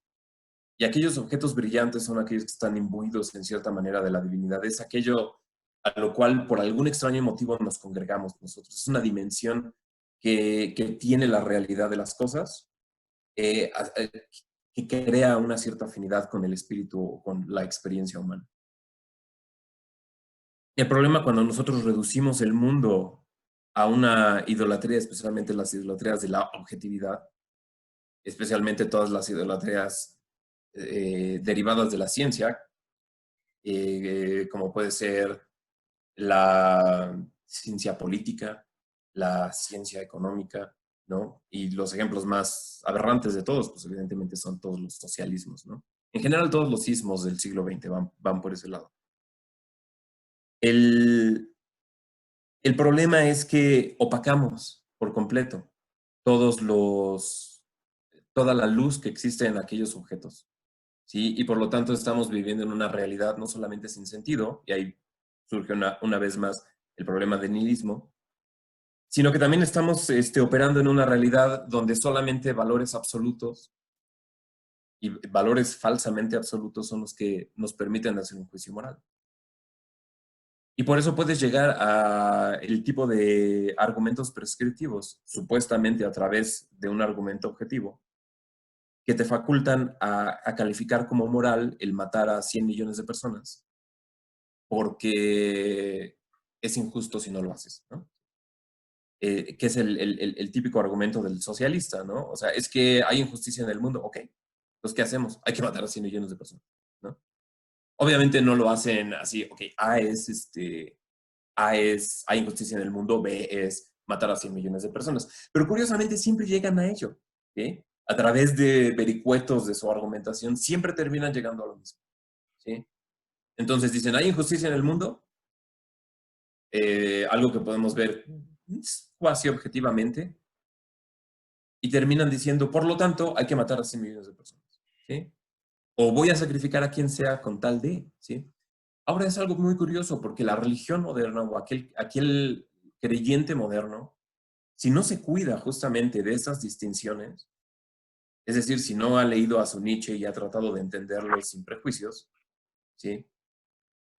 Y aquellos objetos brillantes son aquellos que están imbuidos en cierta manera de la divinidad. Es aquello a lo cual por algún extraño motivo nos congregamos nosotros. Es una dimensión que tiene la realidad de las cosas, que crea una cierta afinidad con el espíritu o con la experiencia humana. El problema cuando nosotros reducimos el mundo a una idolatría, especialmente las idolatrías de la objetividad, especialmente todas las idolatrías derivadas de la ciencia, como puede ser la ciencia política, la ciencia económica, ¿no? Y los ejemplos más aberrantes de todos, pues evidentemente son todos los socialismos, ¿no? En general todos los sismos del siglo XX van por ese lado. El problema es que opacamos por completo toda la luz que existe en aquellos objetos, ¿sí? Y por lo tanto estamos viviendo en una realidad no solamente sin sentido, y ahí surge una vez más el problema del nihilismo, sino que también estamos operando en una realidad donde solamente valores absolutos y valores falsamente absolutos son los que nos permiten hacer un juicio moral. Y por eso puedes llegar a el tipo de argumentos prescriptivos, supuestamente a través de un argumento objetivo, que te facultan a calificar como moral el matar a 100 millones de personas, porque es injusto si no lo haces, ¿no? Que es el típico argumento del socialista, ¿no? O sea, es que hay injusticia en el mundo, ok, pues ¿qué hacemos? Hay que matar a 100 millones de personas, ¿no? Obviamente no lo hacen así, ok, hay injusticia en el mundo, B es matar a 100 millones de personas. Pero curiosamente siempre llegan a ello, ¿sí? A través de vericuetos de su argumentación, siempre terminan llegando a lo mismo, ¿sí? Entonces dicen, ¿hay injusticia en el mundo? Algo que podemos ver cuasi objetivamente, y terminan diciendo, por lo tanto, hay que matar a 100 millones de personas, ¿sí? O voy a sacrificar a quien sea con tal de, ¿sí? Ahora es algo muy curioso porque la religión moderna o aquel creyente moderno, si no se cuida justamente de esas distinciones, es decir, si no ha leído a su Nietzsche y ha tratado de entenderlo sin prejuicios, ¿sí?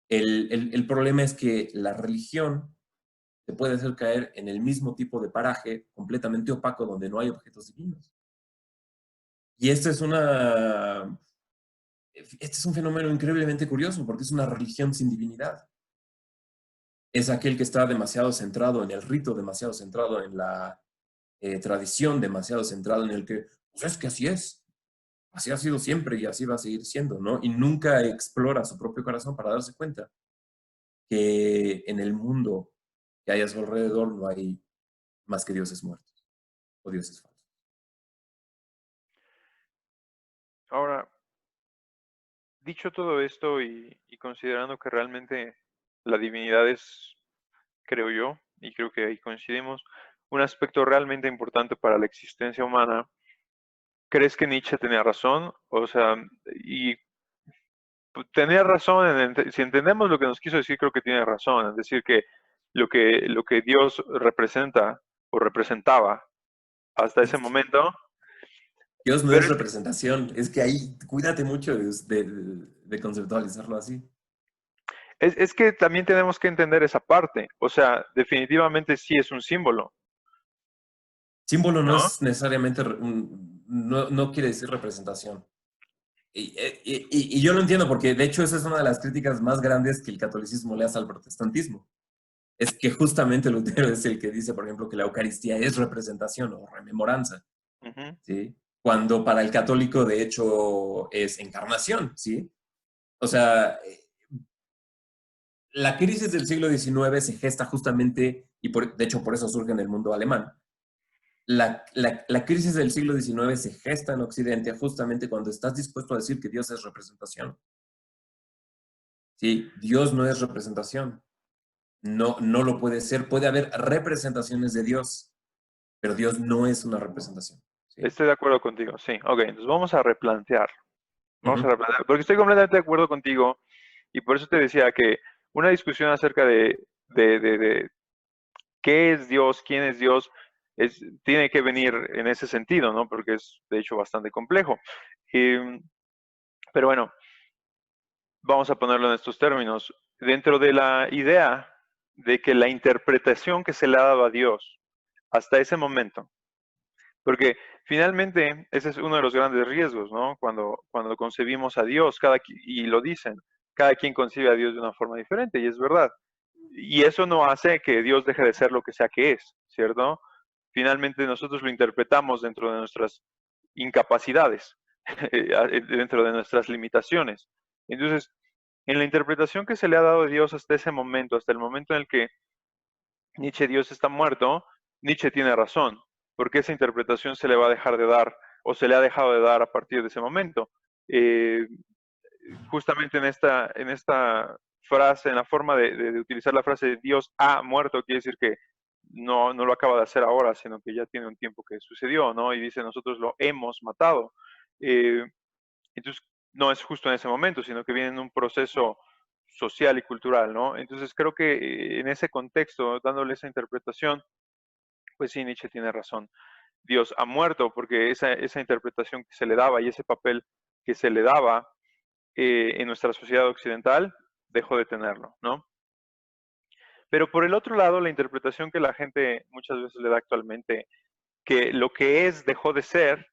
El problema es que la religión te puede hacer caer en el mismo tipo de paraje completamente opaco donde no hay objetos divinos. Y este es un fenómeno increíblemente curioso porque es una religión sin divinidad. Es aquel que está demasiado centrado en el rito, demasiado centrado en la tradición, demasiado centrado en el que, pues es que así ha sido siempre y así va a seguir siendo, ¿no? Y nunca explora su propio corazón para darse cuenta que en el mundo que hay a su alrededor no hay más que dioses muertos o dioses falsos. Ahora, dicho todo esto y considerando que realmente la divinidad es, creo yo, y creo que ahí coincidimos, un aspecto realmente importante para la existencia humana, ¿crees que Nietzsche tenía razón? O sea, y pues, tenía razón, si entendemos lo que nos quiso decir, creo que tiene razón, es decir, que lo que Dios representa o representaba hasta ese momento, Dios no pero es representación, es que ahí cuídate mucho de conceptualizarlo así. es que también tenemos que entender esa parte, o sea, definitivamente sí es un símbolo, Símbolo no ¿no? es necesariamente, no, no quiere decir representación. Y yo lo entiendo porque de hecho esa es una de las críticas más grandes que el catolicismo le hace al protestantismo. Es que justamente Lutero es el que dice, por ejemplo, que la Eucaristía es representación o rememoranza, Ujú. ¿sí? Cuando para el católico de hecho es encarnación, ¿sí? O sea, la crisis del siglo XIX se gesta justamente, y de hecho por eso surge en el mundo alemán. La crisis del siglo XIX se gesta en Occidente justamente cuando estás dispuesto a decir que Dios es representación. Sí, Dios no es representación. No, no lo puede ser. Puede haber representaciones de Dios, pero Dios no es una representación. ¿Sí? Estoy de acuerdo contigo, sí. Ok, entonces vamos a replantear. Vamos a Ujú. replantear, porque estoy completamente de acuerdo contigo y por eso te decía que una discusión acerca de qué es Dios, quién es Dios, tiene que venir en ese sentido, ¿no? Porque es de hecho bastante complejo. Em, pero bueno, vamos a ponerlo en estos términos. Dentro de la idea de que la interpretación que se le ha dado a Dios hasta ese momento, porque finalmente ese es uno de los grandes riesgos, ¿no? Cuando concebimos a Dios, y lo dicen, cada quien concibe a Dios de una forma diferente, y es verdad. Y eso no hace que Dios deje de ser lo que sea que es, ¿cierto? Finalmente nosotros lo interpretamos dentro de nuestras incapacidades, dentro de nuestras limitaciones. Entonces, en la interpretación que se le ha dado a Dios hasta ese momento, hasta el momento en el que Nietzsche Dios está muerto, Nietzsche tiene razón, porque esa interpretación se le va a dejar de dar o se le ha dejado de dar a partir de ese momento. Eh, Justamente en esta frase, en la forma de utilizar la frase Dios ha muerto, quiere decir que no lo acaba de hacer ahora, sino que ya tiene un tiempo que sucedió, ¿no? Y dice nosotros lo hemos matado. Eh, entonces, no es justo en ese momento, sino que viene en un proceso social y cultural, ¿no? Entonces, creo que en ese contexto, dándole esa interpretación, pues sí, Nietzsche tiene razón. Dios ha muerto porque esa interpretación que se le daba y ese papel que se le daba en nuestra sociedad occidental dejó de tenerlo, ¿no? Pero por el otro lado, la interpretación que la gente muchas veces le da actualmente, que lo que es dejó de ser,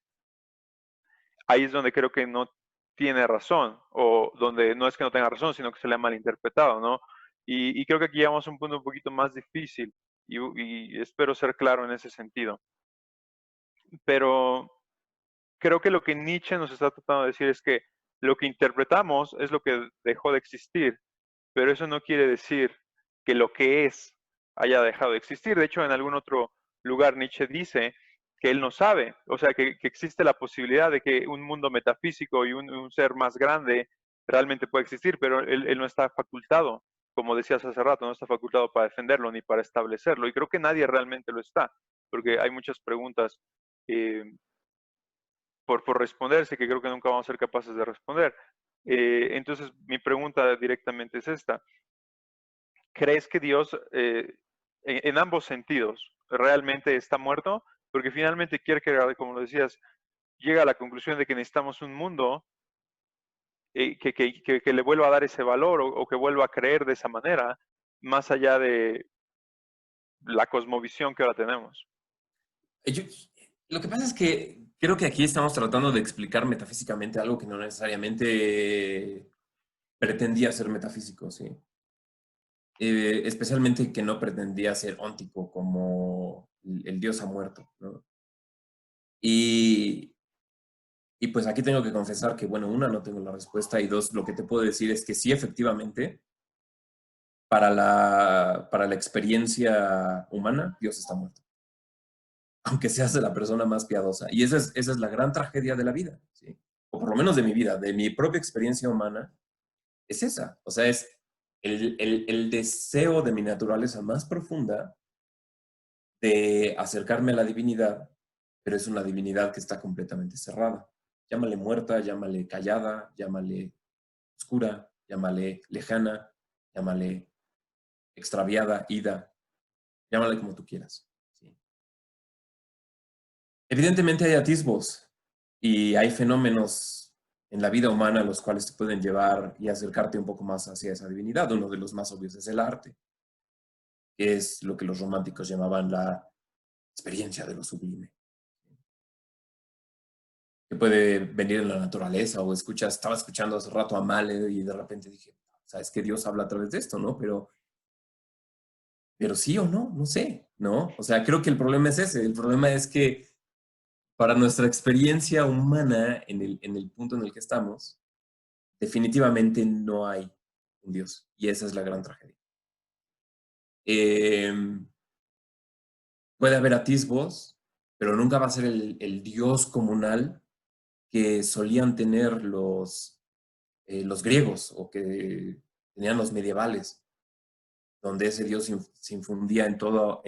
ahí es donde creo que no tiene razón, o donde no es que no tenga razón, sino que se le ha malinterpretado, ¿no? Y creo que aquí llegamos a un punto un poquito más difícil y espero ser claro en ese sentido. Pero creo que lo que Nietzsche nos está tratando de decir es que lo que interpretamos es lo que dejó de existir, pero eso no quiere decir que lo que es haya dejado de existir. De hecho, en algún otro lugar Nietzsche dice que él no sabe, o sea, que existe la posibilidad de que un mundo metafísico y un ser más grande realmente pueda existir, pero él no está facultado, como decías hace rato, no está facultado para defenderlo ni para establecerlo. Y creo que nadie realmente lo está, porque hay muchas preguntas eh, por responderse que creo que nunca vamos a ser capaces de responder. Entonces, mi pregunta directamente es esta. ¿Crees que Dios, en ambos sentidos, realmente está muerto? Porque finalmente Kierkegaard, como lo decías, llega a la conclusión de que necesitamos un mundo que le vuelva a dar ese valor o que vuelva a creer de esa manera, más allá de la cosmovisión que ahora tenemos. Yo- lo que pasa es que creo que aquí estamos tratando de explicar metafísicamente algo que no necesariamente pretendía ser metafísico, ¿sí? Especialmente que no pretendía ser óntico como el Dios ha muerto, ¿no? Y, y pues aquí tengo que confesar que, bueno, una, no tengo la respuesta y dos, lo que te puedo decir es que sí, efectivamente, para la experiencia humana, Dios está muerto. aunque seas la persona más piadosa. Y esa es la gran tragedia de la vida, ¿sí? O por lo menos de mi vida, de mi propia experiencia humana, es esa. O sea, es el deseo de mi naturaleza más profunda de acercarme a la divinidad, pero es una divinidad que está completamente cerrada. Llámale muerta, llámale callada, llámale oscura, llámale lejana, llámale extraviada, ida, llámale como tú quieras. ¿Sí? Evidentemente hay atisbos y hay fenómenos en la vida humana los cuales te pueden llevar y acercarte un poco más hacia esa divinidad. Uno de los más obvios es el arte, que es lo que los románticos llamaban la experiencia de lo sublime, que puede venir en la naturaleza o estaba escuchando hace rato a Mahler y de repente dije, sabes que Dios habla a través de esto, ¿no? Pero sí o no, no sé, ¿no? O sea, creo que el problema es ese. El problema es que para nuestra experiencia humana en el punto en el que estamos, definitivamente no hay un Dios. Y esa es la gran tragedia. Eh, Puede haber atisbos, pero nunca va a ser el Dios comunal que solían tener los griegos o que tenían los medievales, donde ese Dios se infundía en todos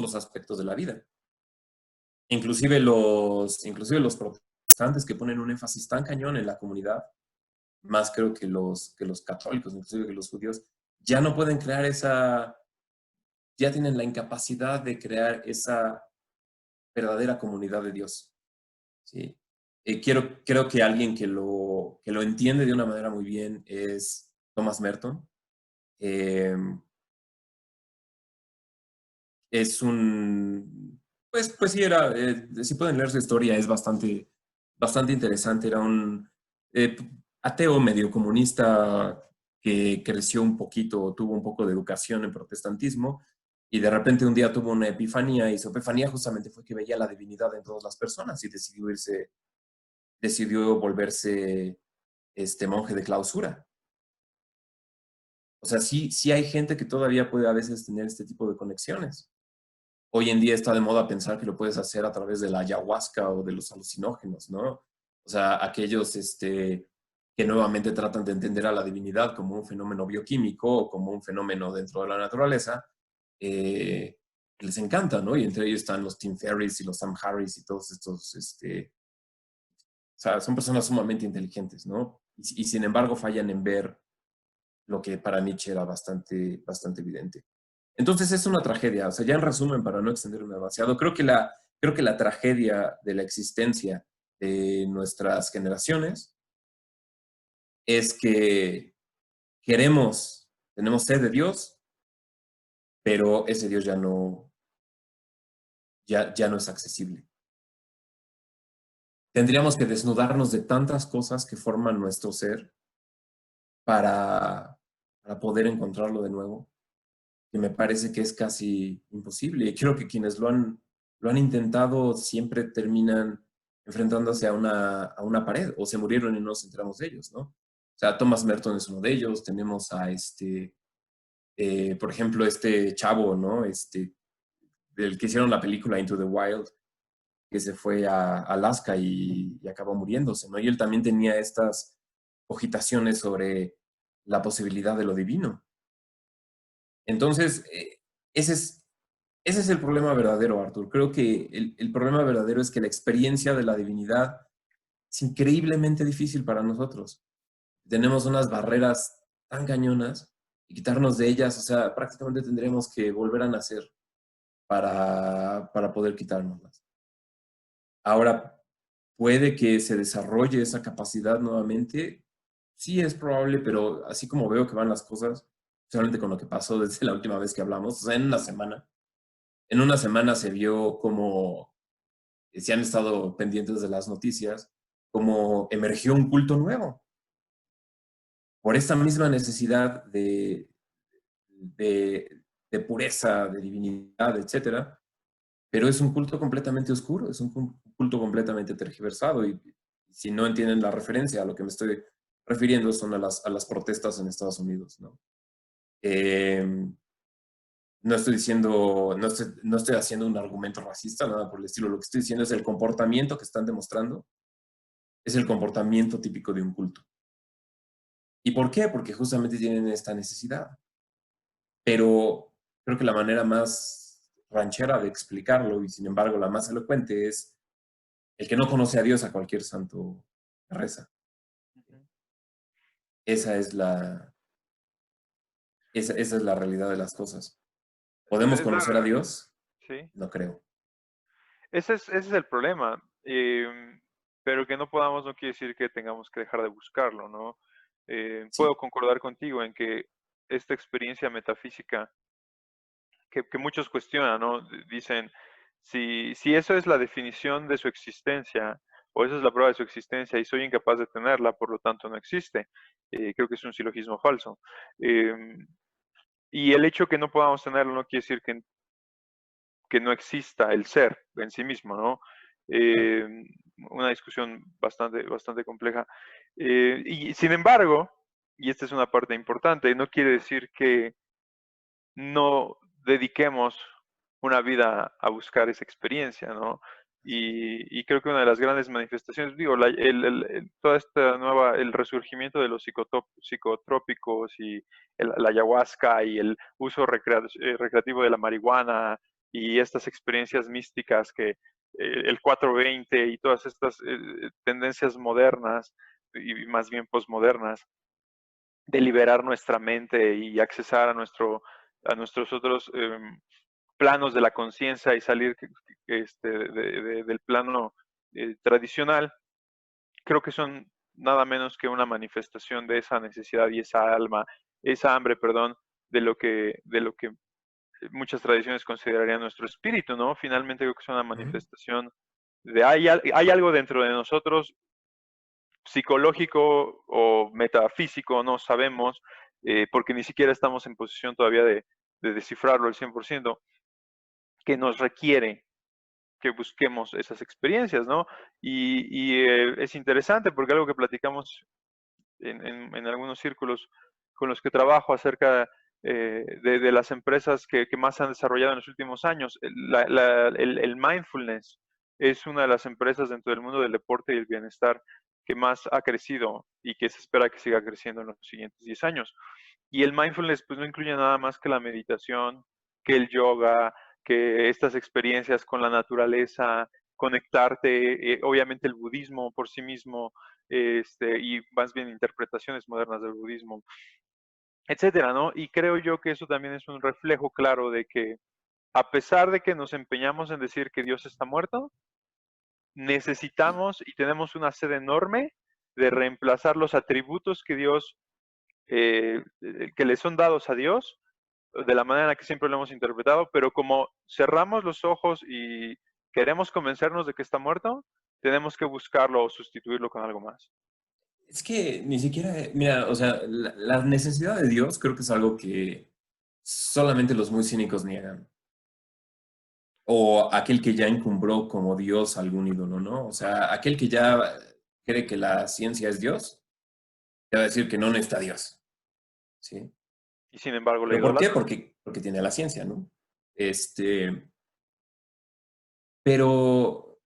los aspectos de la vida. Inclusive los protestantes que ponen un énfasis tan cañón en la comunidad, más creo que los católicos, inclusive que los judíos, ya no pueden crear ya tienen la incapacidad de crear esa verdadera comunidad de Dios. ¿Sí? Creo que alguien que lo entiende de una manera muy bien es Thomas Merton. Eh, es pues sí, si pueden leer su historia, es bastante, bastante interesante. Era un eh, ateo medio comunista que creció un poquito, tuvo un poco de educación en protestantismo y de repente un día tuvo una epifanía y su epifanía justamente fue que veía la divinidad en todas las personas y decidió volverse monje de clausura. O sea, sí hay gente que todavía puede a veces tener este tipo de conexiones. Hoy en día está de moda pensar que lo puedes hacer a través de la ayahuasca o de los alucinógenos, ¿no? O sea, aquellos que nuevamente tratan de entender a la divinidad como un fenómeno bioquímico o como un fenómeno dentro de la naturaleza, les encanta, ¿no? Y entre ellos están los Tim Ferriss y los Sam Harris y todos estos, o sea, son personas sumamente inteligentes, ¿no? Y sin embargo fallan en ver lo que para Nietzsche era bastante, bastante evidente. Entonces es una tragedia, o sea, ya en resumen, para no extenderme demasiado, creo que la tragedia de la existencia de nuestras generaciones es que tenemos sed de Dios, pero ese Dios ya no es accesible. Tendríamos que desnudarnos de tantas cosas que forman nuestro ser para poder encontrarlo de nuevo, que me parece que es casi imposible. Y creo que quienes lo han intentado siempre terminan enfrentándose a una pared o se murieron y no nos enteramos de ellos, ¿no? O sea, Thomas Merton es uno de ellos. Tenemos por ejemplo, este chavo, ¿no? Del que hicieron la película Into the Wild, que se fue a Alaska y acabó muriéndose, ¿no? Y él también tenía estas cogitaciones sobre la posibilidad de lo divino. Entonces, ese es el problema verdadero, Arthur. Creo que el problema verdadero es que la experiencia de la divinidad es increíblemente difícil para nosotros. Tenemos unas barreras tan cañonas y quitarnos de ellas, o sea, prácticamente tendremos que volver a nacer para poder quitárnoslas. Ahora, ¿puede que se desarrolle esa capacidad nuevamente? Sí, es probable, pero así como veo que van las cosas, solamente con lo que pasó desde la última vez que hablamos, o sea, en una semana se vio como, si han estado pendientes de las noticias, como emergió un culto nuevo por esta misma necesidad de pureza, de divinidad, etcétera, pero es un culto completamente oscuro, es un culto completamente tergiversado y si no entienden la referencia a lo que me estoy refiriendo son a las protestas en Estados Unidos, ¿no? Eh, No estoy diciendo, no estoy haciendo un argumento racista, nada por el estilo. Lo que estoy diciendo es el comportamiento que están demostrando, es el comportamiento típico de un culto. ¿Y por qué? Porque justamente tienen esta necesidad. Pero creo que la manera más ranchera de explicarlo, y sin embargo la más elocuente, es el que no conoce a Dios, a cualquier santo reza. Ujú. Esa es esa es la realidad de las cosas. ¿Podemos Es conocer a Dios? sí. No creo. Ese es el problema. Pero que no podamos no quiere decir que tengamos que dejar de buscarlo, ¿no? Puedo Sí. concordar contigo en que esta experiencia metafísica que muchos cuestionan, ¿no? Dicen, si eso es la definición de su existencia, o esa es la prueba de su existencia, y soy incapaz de tenerla, por lo tanto no existe. Creo que es un silogismo falso. Em, y el hecho que no podamos tenerlo no quiere decir que no exista el ser en sí mismo, ¿no? Em, una discusión bastante compleja. Y sin embargo, y esta es una parte importante, no quiere decir que no dediquemos una vida a buscar esa experiencia, ¿no? Y creo que una de las grandes manifestaciones, digo, toda esta nueva, el resurgimiento de los psicotrópicos y la ayahuasca y el uso recreativo de la marihuana y estas experiencias místicas que el 420 y todas estas tendencias modernas y más bien posmodernas de liberar nuestra mente y accesar a nuestros otros planos de la conciencia y salir del plano tradicional, creo que son nada menos que una manifestación de esa necesidad y esa hambre, perdón, de lo que muchas tradiciones considerarían nuestro espíritu, ¿no? Finalmente creo que es una Ujú. manifestación de hay algo dentro de nosotros psicológico o metafísico, no sabemos, porque ni siquiera estamos en posición todavía de descifrarlo al 100%, que nos requiere que busquemos esas experiencias, ¿no? Es interesante porque algo que platicamos en algunos círculos con los que trabajo acerca de las empresas que más se han desarrollado en los últimos años, el mindfulness es una de las empresas dentro del mundo del deporte y el bienestar que más ha crecido y que se espera que siga creciendo en los siguientes 10 años. Y el mindfulness pues no incluye nada más que la meditación, que el yoga, que estas experiencias con la naturaleza, conectarte, obviamente el budismo por sí mismo, y más bien interpretaciones modernas del budismo, etcétera, ¿no? Y creo yo que eso también es un reflejo claro de que a pesar de que nos empeñamos en decir que Dios está muerto, necesitamos y tenemos una sed enorme de reemplazar los atributos que Dios, que le son dados a Dios de la manera en la que siempre lo hemos interpretado, pero como cerramos los ojos y queremos convencernos de que está muerto, tenemos que buscarlo o sustituirlo con algo más. Es que ni siquiera, mira, o sea, la necesidad de Dios creo que es algo que solamente los muy cínicos niegan. O aquel que ya encumbró como Dios algún ídolo, ¿no? O sea, aquel que ya cree que la ciencia es Dios, te va a decir que no necesita Dios, ¿sí? Y sin embargo la ¿Pero por qué? idolatra. Porque tiene la ciencia, ¿no? Este, pero,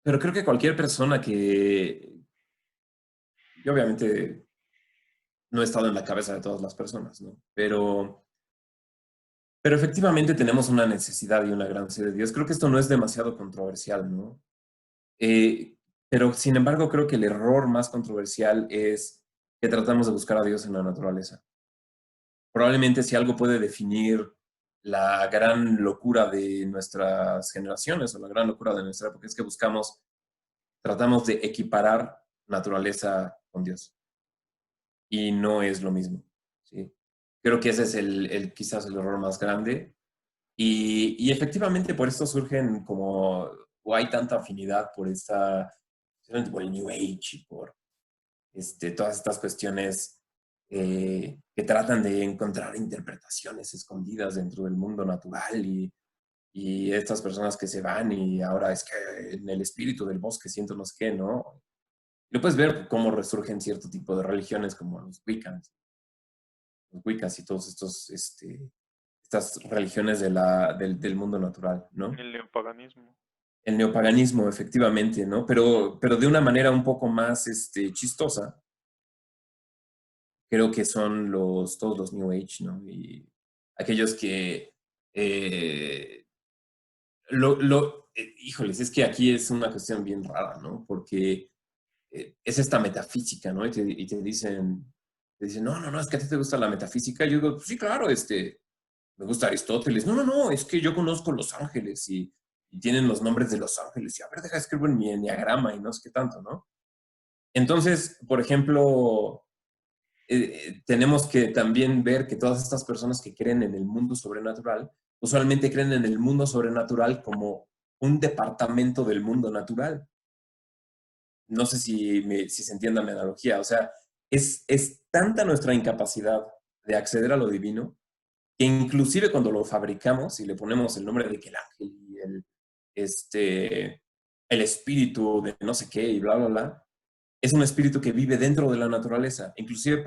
pero creo que cualquier persona que, yo obviamente no he estado en la cabeza de todas las personas, ¿no? Pero efectivamente tenemos una necesidad y una gran sed de Dios. Creo que esto no es demasiado controversial, ¿no? Eh, pero sin embargo, creo que el error más controversial es que tratamos de buscar a Dios en la naturaleza. Probablemente si algo puede definir la gran locura de nuestras generaciones o la gran locura de nuestra época es que tratamos de equiparar naturaleza con Dios y no es lo mismo, ¿sí? Creo que ese es quizás el error más grande y efectivamente por esto surgen como, o hay tanta afinidad por el New Age y por todas estas cuestiones que tratan de encontrar interpretaciones escondidas dentro del mundo natural y estas personas que se van y ahora es que en el espíritu del bosque siento no sé qué, ¿no? Lo puedes ver cómo resurgen cierto tipo de religiones como los Wiccans y todos estos estas religiones del mundo natural, ¿no? El neopaganismo. El neopaganismo, efectivamente, ¿no? Pero de una manera un poco más chistosa, creo que son todos los New Age, ¿no? Y aquellos que, eh, híjoles, es que aquí es una cuestión bien rara, ¿no? Porque es esta metafísica, ¿no? Y te dicen, no, no, no, es que a ti te gusta la metafísica. Yo digo, sí, claro, me gusta Aristóteles. No, no, no, es que yo conozco los ángeles y tienen los nombres de los ángeles. Y a ver, deja escribir en mi enneagrama y no sé qué tanto, ¿no? Entonces, por ejemplo, tenemos que también ver que todas estas personas que creen en el mundo sobrenatural, usualmente creen en el mundo sobrenatural como un departamento del mundo natural. No sé si se entienda mi analogía. O sea, es tanta nuestra incapacidad de acceder a lo divino que inclusive cuando lo fabricamos y le ponemos el nombre de que el ángel y el espíritu de no sé qué y bla, bla, bla, es un espíritu que vive dentro de la naturaleza. Inclusive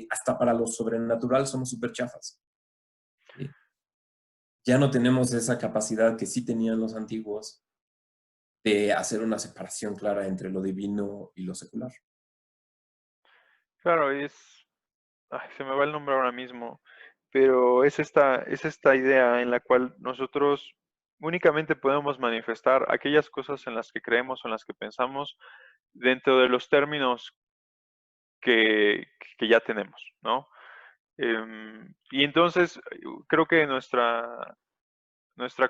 hasta para lo sobrenatural somos súper chafas. ¿Sí? Ya no tenemos esa capacidad que sí tenían los antiguos de hacer una separación clara entre lo divino y lo secular. Claro, se me va el nombre ahora mismo, pero es esta idea en la cual nosotros únicamente podemos manifestar aquellas cosas en las que creemos o en las que pensamos dentro de los términos que, que ya tenemos, ¿no? Y entonces creo que nuestra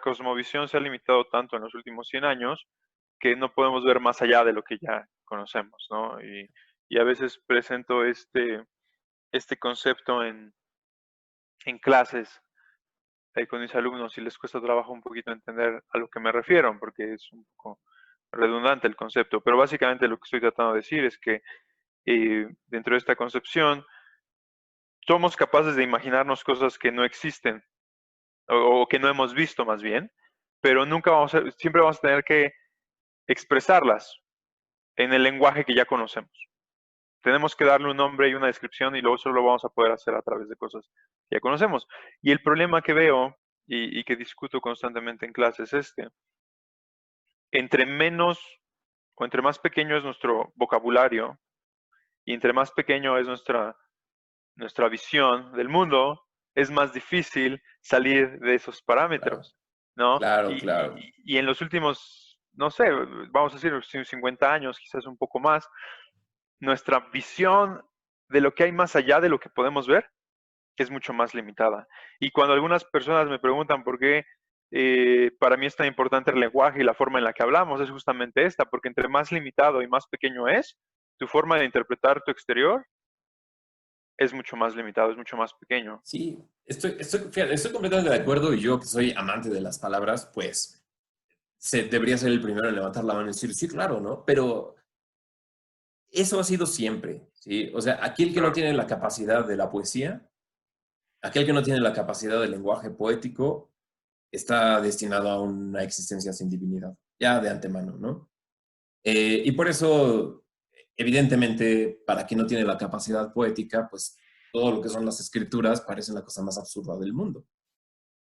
cosmovisión se ha limitado tanto en los últimos 100 años que no podemos ver más allá de lo que ya conocemos, ¿no? Y a veces presento este concepto en clases con mis alumnos y les cuesta trabajo un poquito entender a lo que me refiero, porque es un poco redundante el concepto, pero básicamente lo que estoy tratando de decir es que dentro de esta concepción somos capaces de imaginarnos cosas que no existen o que no hemos visto más bien, pero siempre vamos a tener que expresarlas en el lenguaje que ya conocemos. Tenemos que darle un nombre y una descripción y luego solo lo vamos a poder hacer a través de cosas que ya conocemos. Y el problema que veo y que discuto constantemente en clase es entre menos o entre más pequeño es nuestro vocabulario y entre más pequeño es nuestra visión del mundo, es más difícil salir de esos Claro, parámetros, ¿no? claro, claro. Y en los últimos, no sé, vamos a decir 50 años, quizás un poco más, nuestra visión de lo que hay más allá de lo que podemos ver es mucho más limitada. Y cuando algunas personas me preguntan por qué para mí es tan importante el lenguaje y la forma en la que hablamos, es justamente esta, porque entre más limitado y más pequeño es, tu forma de interpretar tu exterior es mucho más limitado, es mucho más pequeño. Sí, fíjate, estoy completamente de acuerdo y yo que soy amante de las palabras, pues debería ser el primero en levantar la mano y decir, sí, claro, ¿no? Pero eso ha sido siempre, ¿sí? O sea, aquel que no Claro. tiene la capacidad de la poesía, aquel que no tiene la capacidad del lenguaje poético, está destinado a una existencia sin divinidad, ya de antemano, ¿no? Y por eso, evidentemente, para quien no tiene la capacidad poética, pues todo lo que son las escrituras parecen la cosa más absurda del mundo.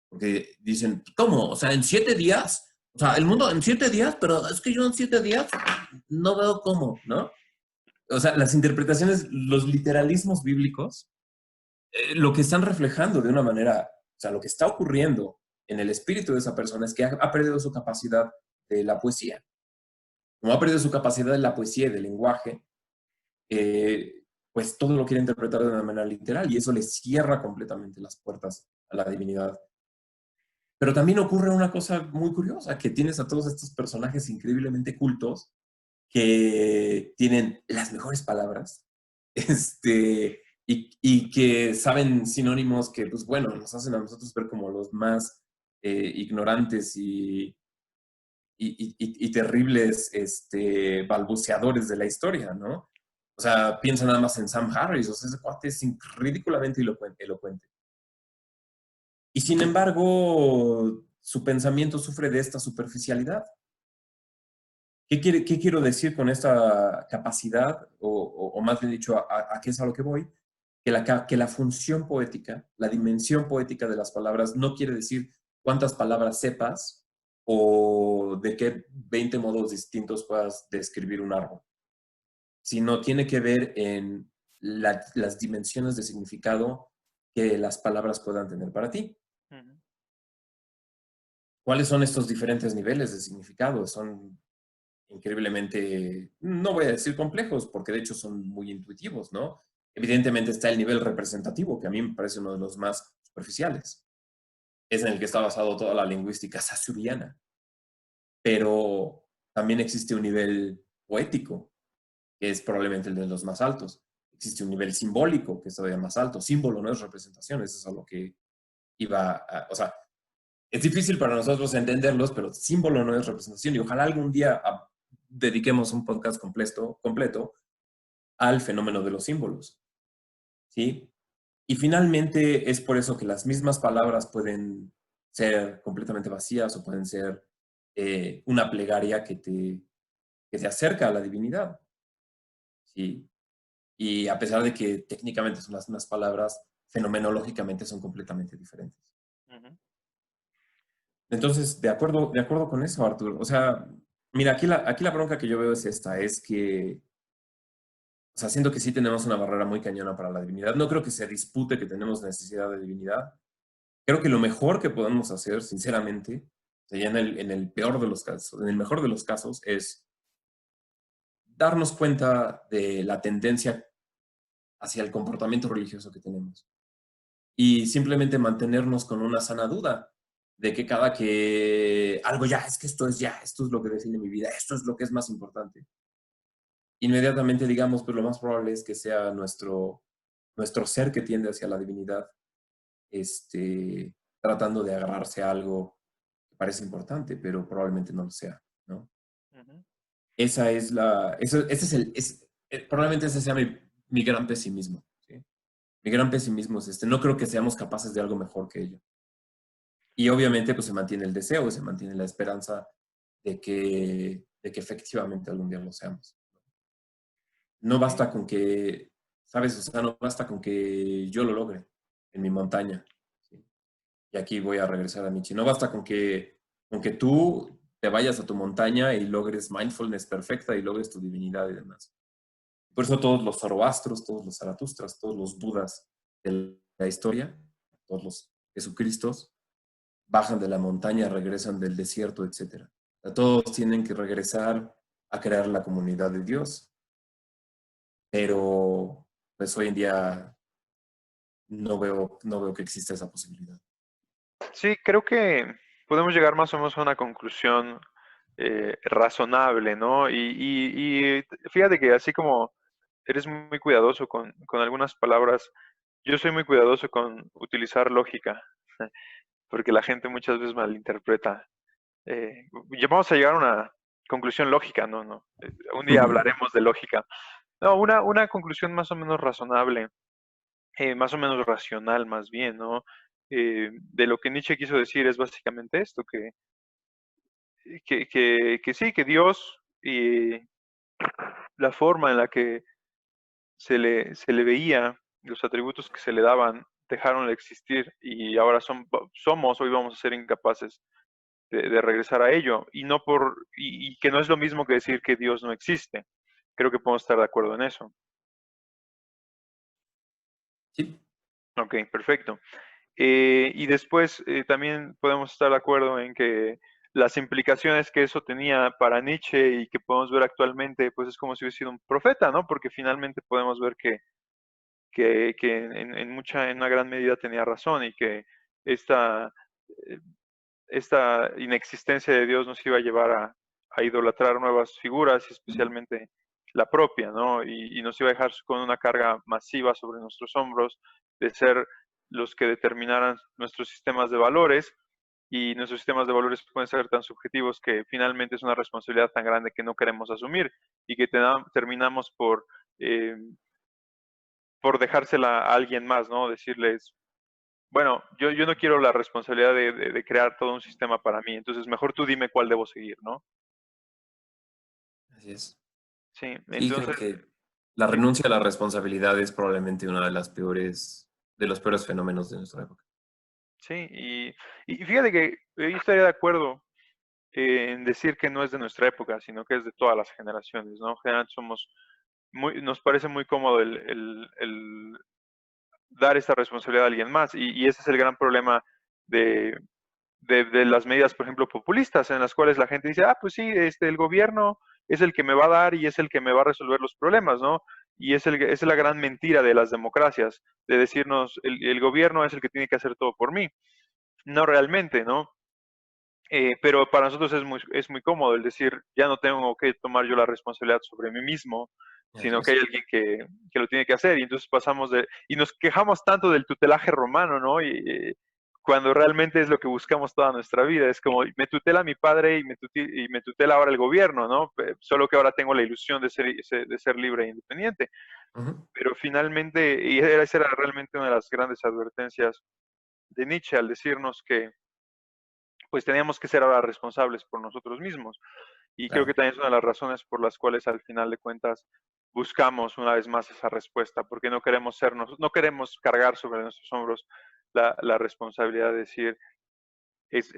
Porque dicen, ¿cómo? O sea, en 7 días. O sea, el mundo en 7 días, pero es que yo en 7 días no veo cómo, ¿no? O sea, las interpretaciones, los literalismos bíblicos, lo que están reflejando de una manera, o sea, lo que está ocurriendo en el espíritu de esa persona es que ha perdido su capacidad de la poesía. Como ha perdido su capacidad de la poesía y del lenguaje, pues todo lo quiere interpretar de una manera literal y eso le cierra completamente las puertas a la divinidad. Pero también ocurre una cosa muy curiosa, que tienes a todos estos personajes increíblemente cultos que tienen las mejores palabras, y que saben sinónimos que, pues bueno, nos hacen a nosotros ver como los más ignorantes y terribles balbuceadores de la historia, ¿no? O sea, piensa nada más en Sam Harris, o sea, ese cuate es ridículamente elocuente. Y sin embargo, su pensamiento sufre de esta superficialidad. ¿Qué quiero decir con esta capacidad? O más bien dicho, ¿a qué es a lo que voy? que la función poética, la dimensión poética de las palabras no quiere decir cuántas palabras sepas o de qué 20 modos distintos puedas describir un árbol, sino tiene que ver en las dimensiones de significado que las palabras puedan tener para ti. Ujú. ¿Cuáles son estos diferentes niveles de significado? Son increíblemente, no voy a decir complejos, porque de hecho son muy intuitivos, ¿no? Evidentemente está el nivel representativo, que a mí me parece uno de los más superficiales. Es en el que está basado toda la lingüística saussuriana. Pero también existe un nivel poético, que es probablemente el de los más altos. Existe un nivel simbólico, que es todavía más alto. Símbolo no es representación, eso es a lo que o sea, es difícil para nosotros entenderlos, pero símbolo no es representación. Y ojalá algún día dediquemos un podcast completo al fenómeno de los símbolos, ¿sí? Y finalmente es por eso que las mismas palabras pueden ser completamente vacías o pueden ser una plegaria que te acerca a la divinidad, ¿sí? Y a pesar de que técnicamente son las mismas palabras, fenomenológicamente son completamente diferentes. Ujú. Entonces, de acuerdo con eso, Arturo. O sea, mira, aquí la bronca que yo veo es esta, es que, o sea, siento que sí tenemos una barrera muy cañona para la divinidad. No creo que se dispute que tenemos necesidad de divinidad. Creo que lo mejor que podemos hacer, sinceramente, sería en el peor de los casos, en el mejor de los casos, es darnos cuenta de la tendencia hacia el comportamiento religioso que tenemos y simplemente mantenernos con una sana duda de que cada que algo ya, es que esto es ya, esto es lo que define mi vida, esto es lo que es más importante. Inmediatamente digamos, pues lo más probable es que sea nuestro ser que tiende hacia la divinidad, tratando de agarrarse a algo que parece importante, pero probablemente no lo sea, ¿no? Ujú. Esa es la, eso, ese es probablemente ese sea mi gran pesimismo, ¿sí? Mi gran pesimismo es no creo que seamos capaces de algo mejor que ello. Y obviamente pues se mantiene el deseo, se mantiene la esperanza de que efectivamente algún día lo seamos. No Sí. basta con que, ¿sabes? O sea, no basta con que yo lo logre en mi montaña, ¿sí? Y aquí voy a regresar a Michi. No basta con que tú te vayas a tu montaña y logres mindfulness perfecta y logres tu divinidad y demás. Por eso todos los zoroastros, todos los zaratustras, todos los budas de la historia, todos los Jesucristos, bajan de la montaña, regresan del desierto, etc. Todos tienen que regresar a crear la comunidad de Dios, pero pues hoy en día no veo que exista esa posibilidad. Sí, creo que podemos llegar más o menos a una conclusión razonable, ¿no? Y fíjate que así como eres muy cuidadoso con algunas palabras, yo soy muy cuidadoso con utilizar lógica, porque la gente muchas veces malinterpreta. Vamos a llegar a una conclusión lógica, ¿no? No. Un día hablaremos de lógica. No, una conclusión más o menos razonable, más o menos racional más bien, ¿no? De lo que Nietzsche quiso decir es básicamente esto, que sí, que Dios y la forma en la que se le veía, los atributos que se le daban, dejaron de existir y ahora somos, hoy vamos a ser incapaces de regresar a ello. Y no y que no es lo mismo que decir que Dios no existe. Creo que podemos estar de acuerdo en eso. Sí, Ok, perfecto. Y después también podemos estar de acuerdo en que las implicaciones que eso tenía para Nietzsche y que podemos ver actualmente, pues es como si hubiese sido un profeta, ¿no? Porque finalmente podemos ver que en una gran medida tenía razón y que esta, eh, esta inexistencia de Dios nos iba a llevar a idolatrar nuevas figuras, y especialmente la propia, ¿no? Y nos iba a dejar con una carga masiva sobre nuestros hombros de ser los que determinaran nuestros sistemas de valores, y nuestros sistemas de valores pueden ser tan subjetivos que finalmente es una responsabilidad tan grande que no queremos asumir y que terminamos eh, por dejársela a alguien más, ¿no? Decirles, bueno, yo no quiero la responsabilidad de crear todo un sistema para mí, entonces mejor tú dime cuál debo seguir, ¿no? así es. Sí, Sí, entonces, La renuncia a la responsabilidad es probablemente una de las peores, de los peores fenómenos de nuestra época. Sí, y fíjate que yo estaría de acuerdo en decir que no es de nuestra época, sino que es de todas las generaciones, ¿no? En general somos nos parece muy cómodo el dar esta responsabilidad a alguien más, y ese es el gran problema de, de las medidas, por ejemplo, populistas, en las cuales la gente dice, ah, pues sí, el gobierno es el que me va a dar y es el que me va a resolver los problemas, ¿no? Y es la gran mentira de las democracias, de decirnos, el gobierno es el que tiene que hacer todo por mí. No realmente, ¿no? Pero para nosotros es muy cómodo el decir, ya no tengo que tomar yo la responsabilidad sobre mí mismo, Así sino que hay es. alguien que lo tiene que hacer. Y entonces pasamos y nos quejamos tanto del tutelaje romano, ¿no? Cuando realmente es lo que buscamos toda nuestra vida. Es como, me tutela mi padre y me tutela ahora el gobierno, ¿no? Solo que ahora tengo la ilusión de ser libre e independiente. Ujú. Pero finalmente, esa era realmente una de las grandes advertencias de Nietzsche al decirnos que pues teníamos que ser ahora responsables por nosotros mismos. Y creo que Claro. también es una de las razones por las cuales al final de cuentas buscamos una vez más esa respuesta, porque no queremos no queremos cargar sobre nuestros hombros la responsabilidad de decir,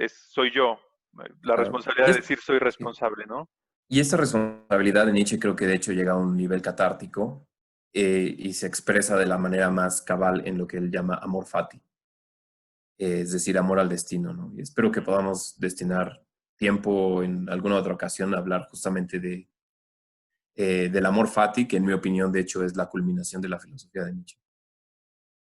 soy yo, la Claro. responsabilidad de decir soy Sí. responsable, ¿no? Y esta responsabilidad de Nietzsche creo que de hecho llega a un nivel catártico y se expresa de la manera más cabal en lo que él llama amor fati, es decir, amor al destino, ¿no? Y espero que podamos destinar tiempo en alguna otra ocasión a hablar justamente del amor fati, que en mi opinión de hecho es la culminación de la filosofía de Nietzsche.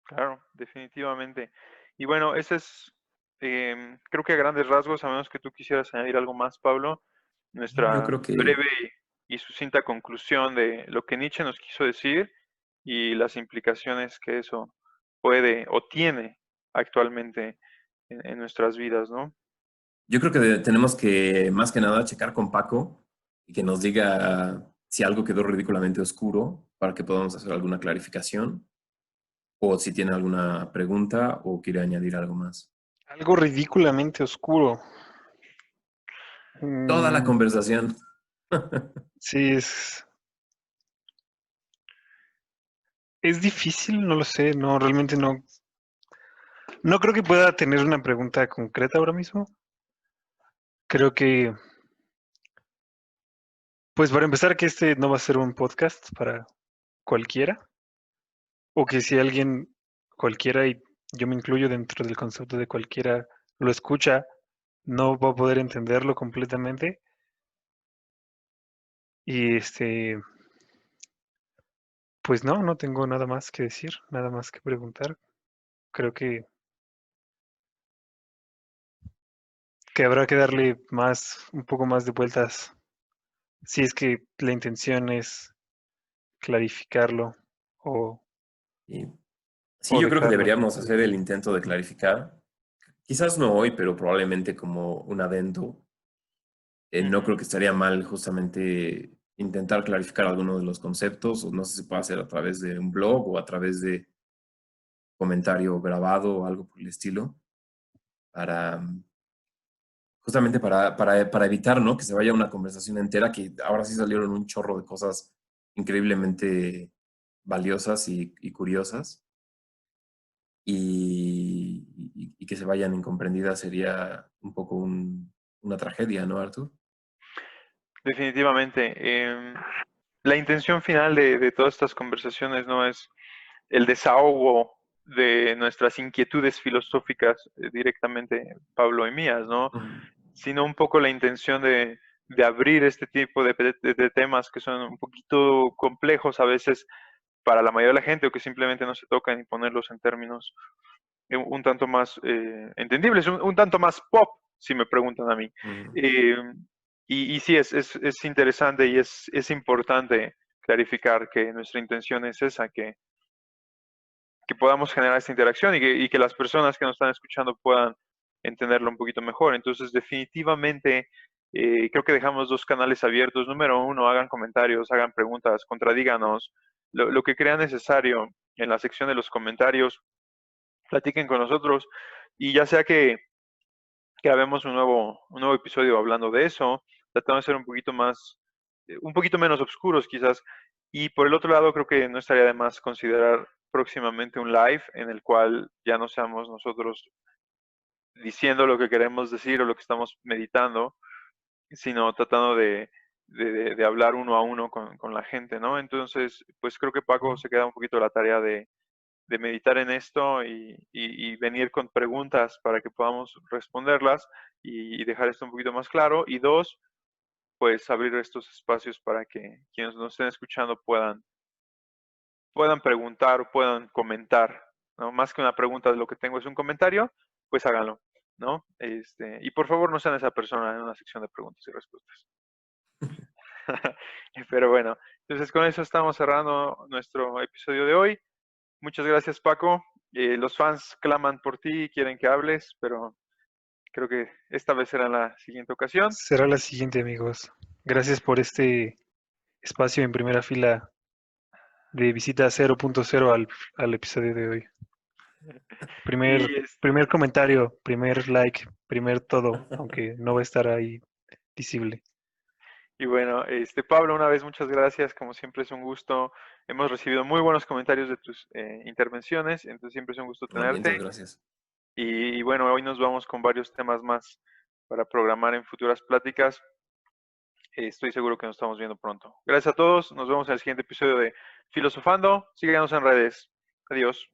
Claro, definitivamente. Y bueno, ese es, creo que a grandes rasgos, a menos que tú quisieras añadir algo más, Pablo, Yo nuestra creo que breve y sucinta conclusión de lo que Nietzsche nos quiso decir y las implicaciones que eso puede o tiene actualmente en nuestras vidas, ¿no? Yo creo que tenemos que, más que nada, checar con Paco y que nos diga si algo quedó ridículamente oscuro para que podamos hacer alguna clarificación o si tiene alguna pregunta o quiere añadir algo más. Algo ridículamente oscuro. Toda la Mm, conversación. sí, es difícil, no lo sé, no, realmente no. No creo que pueda tener una pregunta concreta ahora mismo. Creo que, pues para empezar, que este no va a ser un podcast para cualquiera, o que si alguien, cualquiera, y yo me incluyo dentro del concepto de cualquiera, lo escucha, no va a poder entenderlo completamente. Y pues no, no tengo nada más que decir, nada más que preguntar. Creo que habrá que darle un poco más de vueltas, si es que la intención es clarificarlo o, Y sí, o yo creo que dejarlo deberíamos como hacer el está. intento de clarificar. Quizás no hoy, pero probablemente como un adendo. No Ujú. creo que estaría mal justamente intentar clarificar algunos de los conceptos, o no sé si se puede hacer a través de un blog o a través de comentario grabado o algo por el estilo, para justamente para evitar, ¿no? Que se vaya una conversación entera, que ahora sí salieron un chorro de cosas increíblemente valiosas y curiosas, y que se vayan incomprendidas sería un poco una tragedia, ¿no, Artur? Definitivamente. La intención final de todas estas conversaciones no es el desahogo de nuestras inquietudes filosóficas directamente, Pablo y mías, ¿no? Ujú. Sino un poco la intención de abrir este tipo de temas que son un poquito complejos a veces para la mayoría de la gente o que simplemente no se tocan y ponerlos en términos un tanto más entendibles, un tanto más pop, si me preguntan a mí. Ujú. Eh, y sí, es interesante y es importante clarificar que nuestra intención es esa, que podamos generar esta interacción y que las personas que nos están escuchando puedan entenderlo un poquito mejor. Entonces, definitivamente, creo que dejamos dos canales abiertos. Número uno, hagan comentarios, hagan preguntas, contradíganos, lo que crean necesario en la sección de los comentarios, platiquen con nosotros y ya sea que grabemos un nuevo episodio hablando de eso, tratando de ser un poquito más un poquito menos oscuros quizás. Y por el otro lado, creo que no estaría de más considerar próximamente un live en el cual ya no seamos nosotros diciendo lo que queremos decir o lo que estamos meditando, sino tratando de hablar uno a uno con la gente, ¿no? Entonces, pues creo que Paco se queda un poquito la tarea de meditar en esto y venir con preguntas para que podamos responderlas y dejar esto un poquito más claro. Y dos, pues abrir estos espacios para que quienes nos estén escuchando puedan preguntar o puedan comentar, ¿no? Más que una pregunta de lo que tengo es un comentario, pues háganlo, ¿no? Y por favor no sean esa persona en una sección de preguntas y respuestas. Pero bueno, entonces con eso estamos cerrando nuestro episodio de hoy. Muchas gracias, Paco. Los fans claman por ti y quieren que hables, pero creo que esta vez será la siguiente ocasión. Será la siguiente, amigos. Gracias por este espacio en primera fila de visita 0.0 al episodio de hoy. Primer, Y, primer comentario, primer like, primer todo, aunque no va a estar ahí visible. y bueno, Pablo, una vez muchas gracias. Como siempre es un gusto. Hemos recibido muy buenos comentarios de tus intervenciones, entonces siempre es un gusto Mientras, tenerte. gracias. Y bueno, hoy nos vamos con varios temas más para programar en futuras pláticas. Estoy seguro que nos estamos viendo pronto. Gracias a todos. Nos vemos en el siguiente episodio de Filosofando. Síganos en redes. Adiós.